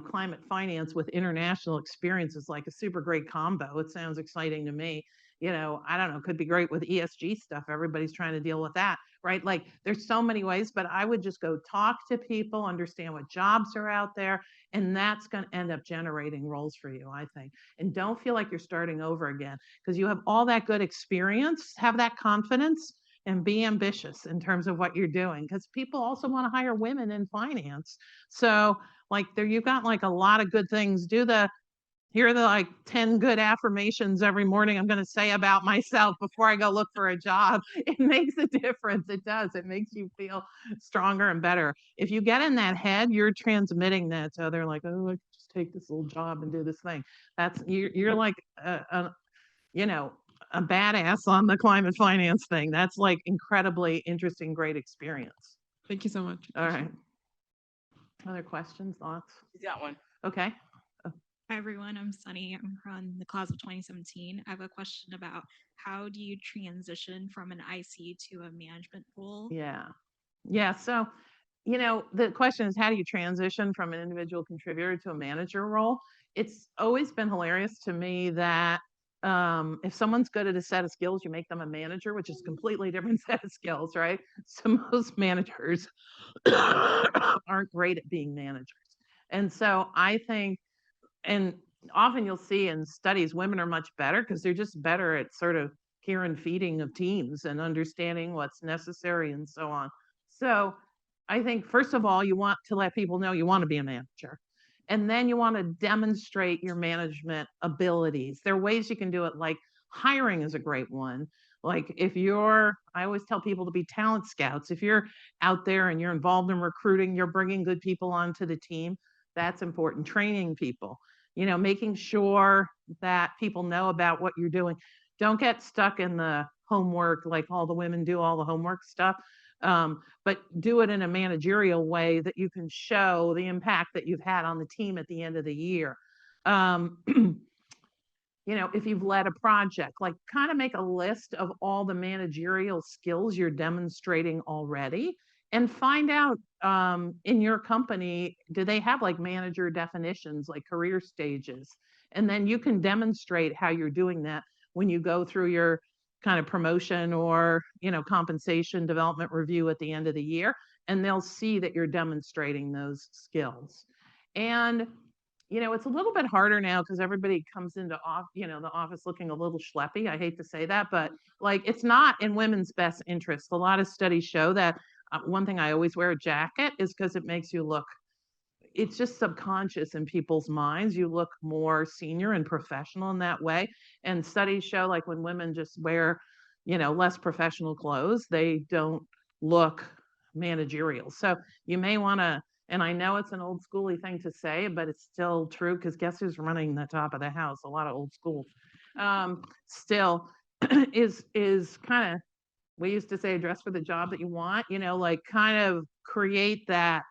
climate finance with international experience is like a super great combo. It sounds exciting to me. I don't know, could be great with ESG stuff. Everybody's trying to deal with that, right? Like there's so many ways, but I would just go talk to people, understand what jobs are out there, and that's going to end up generating roles for you, I think. And don't feel like you're starting over again because you have all that good experience, have that confidence, and be ambitious in terms of what you're doing because people also want to hire women in finance. So like there you've got like a lot of good things. Here are the like 10 good affirmations every morning I'm going to say about myself before I go look for a job. It makes a difference. It does. It makes you feel stronger and better. If you get in that head, you're transmitting that. So they're like, oh, I can just take this little job and do this thing. You're like a badass on the climate finance thing. That's like incredibly interesting, great experience. Thank you so much. All right. Other questions, thoughts? He's got one. Okay. Hi everyone, I'm Sunny. I'm from the class of 2017. I have a question about how do you transition from an IC to a management role? Yeah. Yeah. So, the question is how do you transition from an individual contributor to a manager role? It's always been hilarious to me that if someone's good at a set of skills, you make them a manager, which is a completely different set of skills, right? So most managers aren't great at being managers. And so I think, and often you'll see in studies, women are much better because they're just better at sort of care and feeding of teams and understanding what's necessary and so on. So I think, first of all, you want to let people know you want to be a manager. And then you want to demonstrate your management abilities. There are ways you can do it, like hiring is a great one. Like I always tell people to be talent scouts. If you're out there and you're involved in recruiting, you're bringing good people onto the team. That's important. Training people, making sure that people know about what you're doing. Don't get stuck in the homework, like all the women do all the homework stuff. But do it in a managerial way that you can show the impact that you've had on the team at the end of the year. If you've led a project, like kind of make a list of all the managerial skills you're demonstrating already and find out in your company, do they have like manager definitions, like career stages? And then you can demonstrate how you're doing that when you go through your kind of promotion or, compensation development review at the end of the year, and they'll see that you're demonstrating those skills. And it's a little bit harder now because everybody comes into the office looking a little schleppy. I hate to say that, but like it's not in women's best interest. A lot of studies show that one thing I always wear a jacket is because it makes you look, it's just subconscious in people's minds. You look more senior and professional in that way. And studies show like when women just wear, less professional clothes, they don't look managerial. So you may want to, and I know it's an old schooly thing to say, but it's still true because guess who's running the top of the house? A lot of old school. Still is kind of, we used to say dress for the job that you want, like kind of create that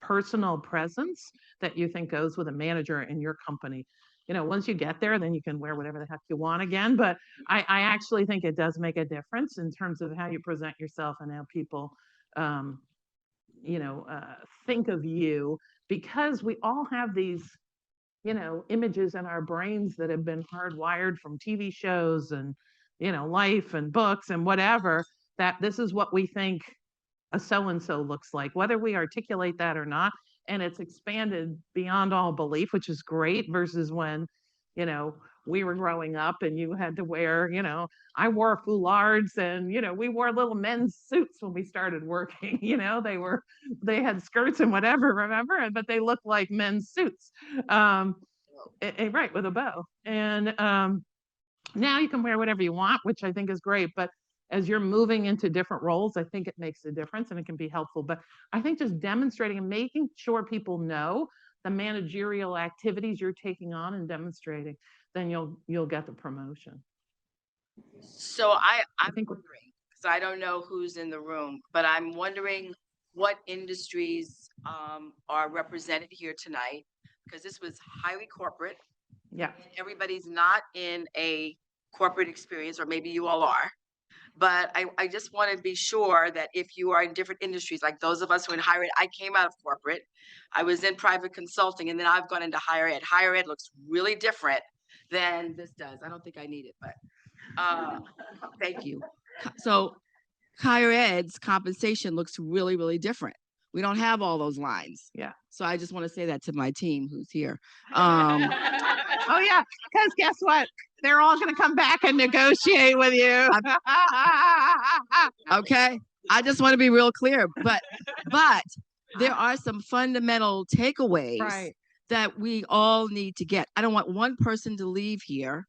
personal presence that you think goes with a manager in your company. Once you get there, then you can wear whatever the heck you want again. But I actually think it does make a difference in terms of how you present yourself and how people, think of you, because we all have these images in our brains that have been hardwired from TV shows and, life and books and whatever, that this is what we think a so-and-so looks like, whether we articulate that or not. And it's expanded beyond all belief, which is great, versus when, we were growing up and you had to wear, I wore foulards and, we wore little men's suits when we started working, they had skirts and whatever, remember? But they looked like men's suits. Right, with a bow. And now you can wear whatever you want, which I think is great. But as you're moving into different roles, I think it makes a difference and it can be helpful. But I think just demonstrating and making sure people know the managerial activities you're taking on and demonstrating, then you'll get the promotion. So I'm think- wondering, because I don't know who's in the room, but I'm wondering what industries are represented here tonight, because this was highly corporate. Yeah. Everybody's not in a corporate experience, or maybe you all are. But I just want to be sure that if you are in different industries, like those of us who are in higher ed, I came out of corporate, I was in private consulting, and then I've gone into higher ed. Higher ed looks really different than this does. I don't think I need it, but thank you. So higher ed's compensation looks really, really different. We don't have all those lines. Yeah. So I just want to say that to my team who's here. Oh yeah, because guess what? They're all going to come back and negotiate with you. Okay. I just want to be real clear, but there are some fundamental takeaways Right. that we all need to get. I don't want one person to leave here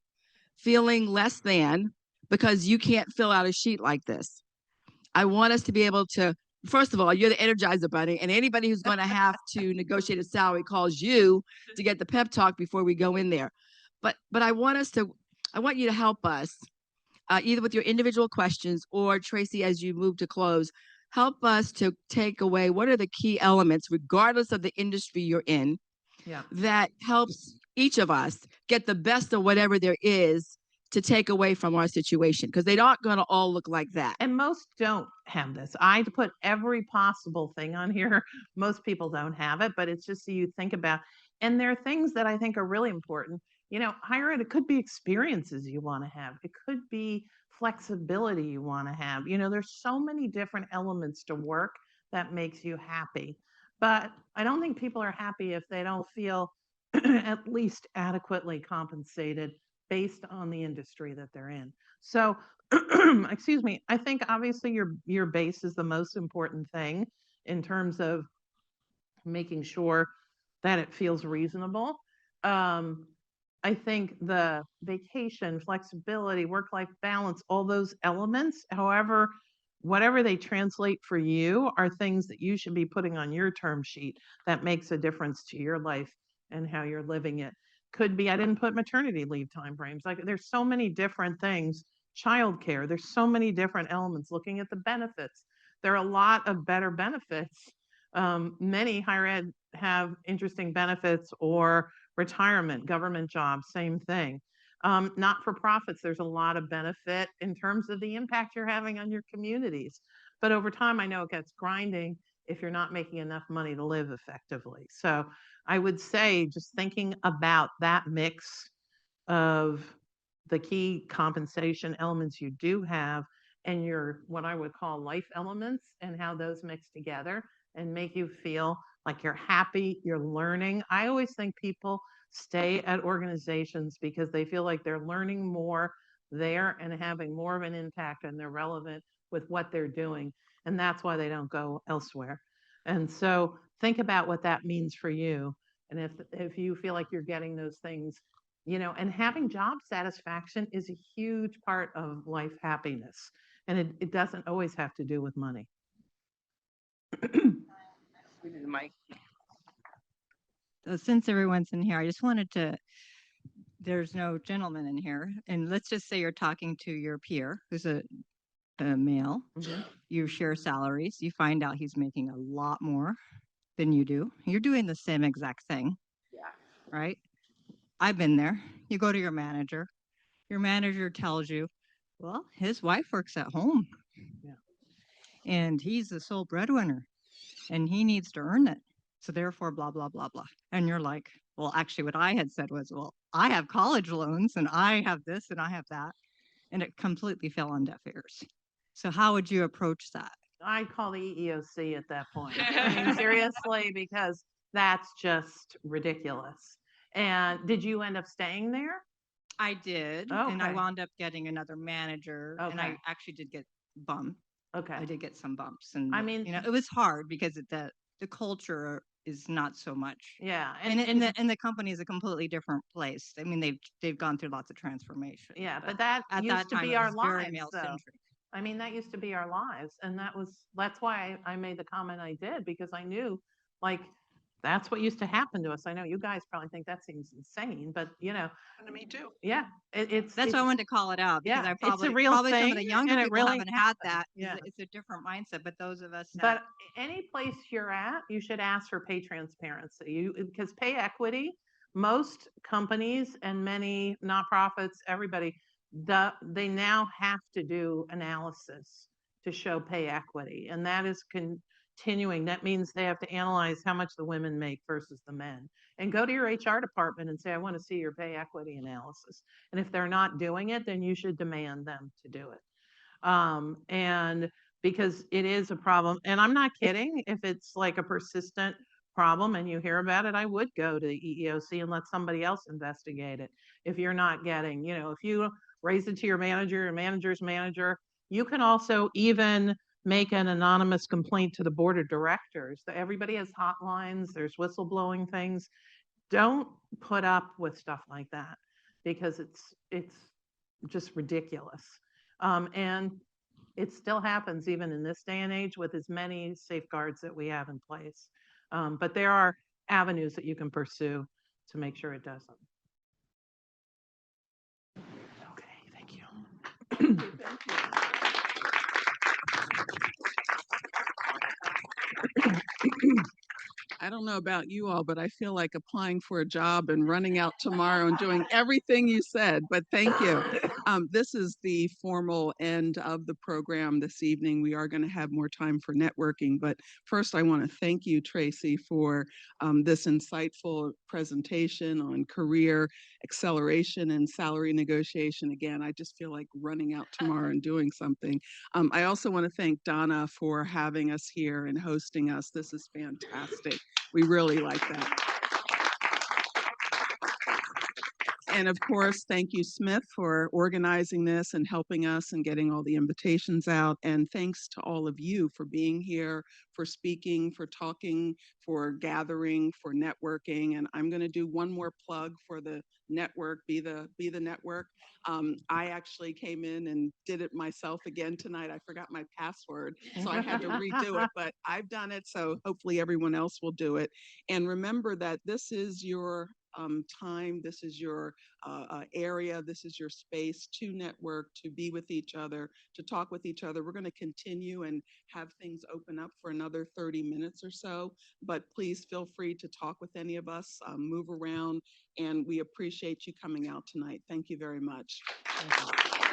feeling less than because you can't fill out a sheet like this. I want us to be able to, first of all, you're the Energizer Bunny, and anybody who's going to have to negotiate a salary calls you to get the pep talk before we go in there. But I want you to help us either with your individual questions or Tracy, as you move to close, help us to take away what are the key elements, regardless of the industry you're in, that helps each of us get the best of whatever there is to take away from our situation, because they aren't going to all look like that. And most don't have this. I put every possible thing on here. Most people don't have it, but it's just so you think about. And there are things that I think are really important. Higher ed, it could be experiences you want to have. It could be flexibility you want to have. There's so many different elements to work that makes you happy. But I don't think people are happy if they don't feel at least adequately compensated based on the industry that they're in. So, excuse me, I think obviously your base is the most important thing in terms of making sure that it feels reasonable. I think the vacation, flexibility, work-life balance, all those elements, however, whatever they translate for you are things that you should be putting on your term sheet that makes a difference to your life and how you're living it. Could be, I didn't put maternity leave timeframes. Like there's so many different things, childcare, there's so many different elements, looking at the benefits. There are a lot of better benefits. Many higher ed have interesting benefits, or retirement, government jobs, same thing. Not-for-profits, there's a lot of benefit in terms of the impact you're having on your communities. But over time, I know it gets grinding if you're not making enough money to live effectively. So I would say just thinking about that mix of the key compensation elements you do have and your, what I would call life elements, and how those mix together and make you feel like you're happy, you're learning. I always think people stay at organizations because they feel like they're learning more there and having more of an impact, and they're relevant with what they're doing. And that's why they don't go elsewhere. And so think about what that means for you. And if you feel like you're getting those things, and having job satisfaction is a huge part of life happiness. And it doesn't always have to do with money. Mike. So since everyone's in here, I just wanted to, there's no gentleman in here. And let's just say you're talking to your peer who's a male. You share salaries. You find out he's making a lot more than you do. You're doing the same exact thing. Yeah. Right? I've been there. You go to your manager. Your manager tells you, well, his wife works at home. Yeah. And he's the sole breadwinner. And he needs to earn it. So therefore, blah, blah, blah, blah. And you're like, well, actually what I had said was, well, I have college loans and I have this and I have that. And it completely fell on deaf ears. So how would you approach that? I'd call the EEOC at that point. I mean, seriously, because that's just ridiculous. And did you end up staying there? I did, and I Okay. wound up getting another manager, and I Okay. actually did get bumped. Okay. I did get some bumps, and I mean, it was hard because the culture is not so much. yeah. And the company is a completely different place. I mean, they've gone through lots of transformation. Yeah, but that at used that to time, be it our was very lives, though. male-centric. I mean, that used to be our lives. And that's why I made the comment I did, because I knew, like, that's what used to happen to us. I know you guys probably think that seems insane, but To me too. yeah, That's why I wanted to call it out because yeah, I it's a probably real some of thing, the younger and it people really haven't had that. happens. Yeah. It's a different mindset, but those of us But any place you're at, you should ask for pay transparency. Because pay equity, most companies and many nonprofits, everybody, they now have to do analysis to show pay equity, and that is continuing. That means they have to analyze how much the women make versus the men, and go to your HR department and say, I want to see your pay equity analysis. And if they're not doing it, then you should demand them to do it. And because it is a problem, and I'm not kidding, if it's like a persistent problem and you hear about it, I would go to the EEOC and let somebody else investigate it. If you're not getting, if you raise it to your manager, your manager's manager, you can also even make an anonymous complaint to the board of directors. Everybody has hotlines, there's whistleblowing things. Don't put up with stuff like that, because it's just ridiculous. And it still happens even in this day and age with as many safeguards that we have in place. But there are avenues that you can pursue to make sure it doesn't. Okay, thank you. I don't know about you all, but I feel like applying for a job and running out tomorrow and doing everything you said, but thank you. This is the formal end of the program this evening. We are going to have more time for networking, but first I want to thank you, Tracy, for this insightful presentation on career acceleration and salary negotiation. Again, I just feel like running out tomorrow and doing something. I also want to thank Donna for having us here and hosting us. This is fantastic. We really like that. And of course, thank you, Smith, for organizing this and helping us and getting all the invitations out. And thanks to all of you for being here, for speaking, for talking, for gathering, for networking. And I'm going to do one more plug for the network, Be the Network. I actually came in and did it myself again tonight. I forgot my password, so I had to redo it, but I've done it, so hopefully everyone else will do it. And remember that this is your time, this is your area, this is your space to network, to be with each other, to talk with each other. We're going to continue and have things open up for another 30 minutes or so, but please feel free to talk with any of us, move around, and we appreciate you coming out tonight. Thank you very much. Thank you.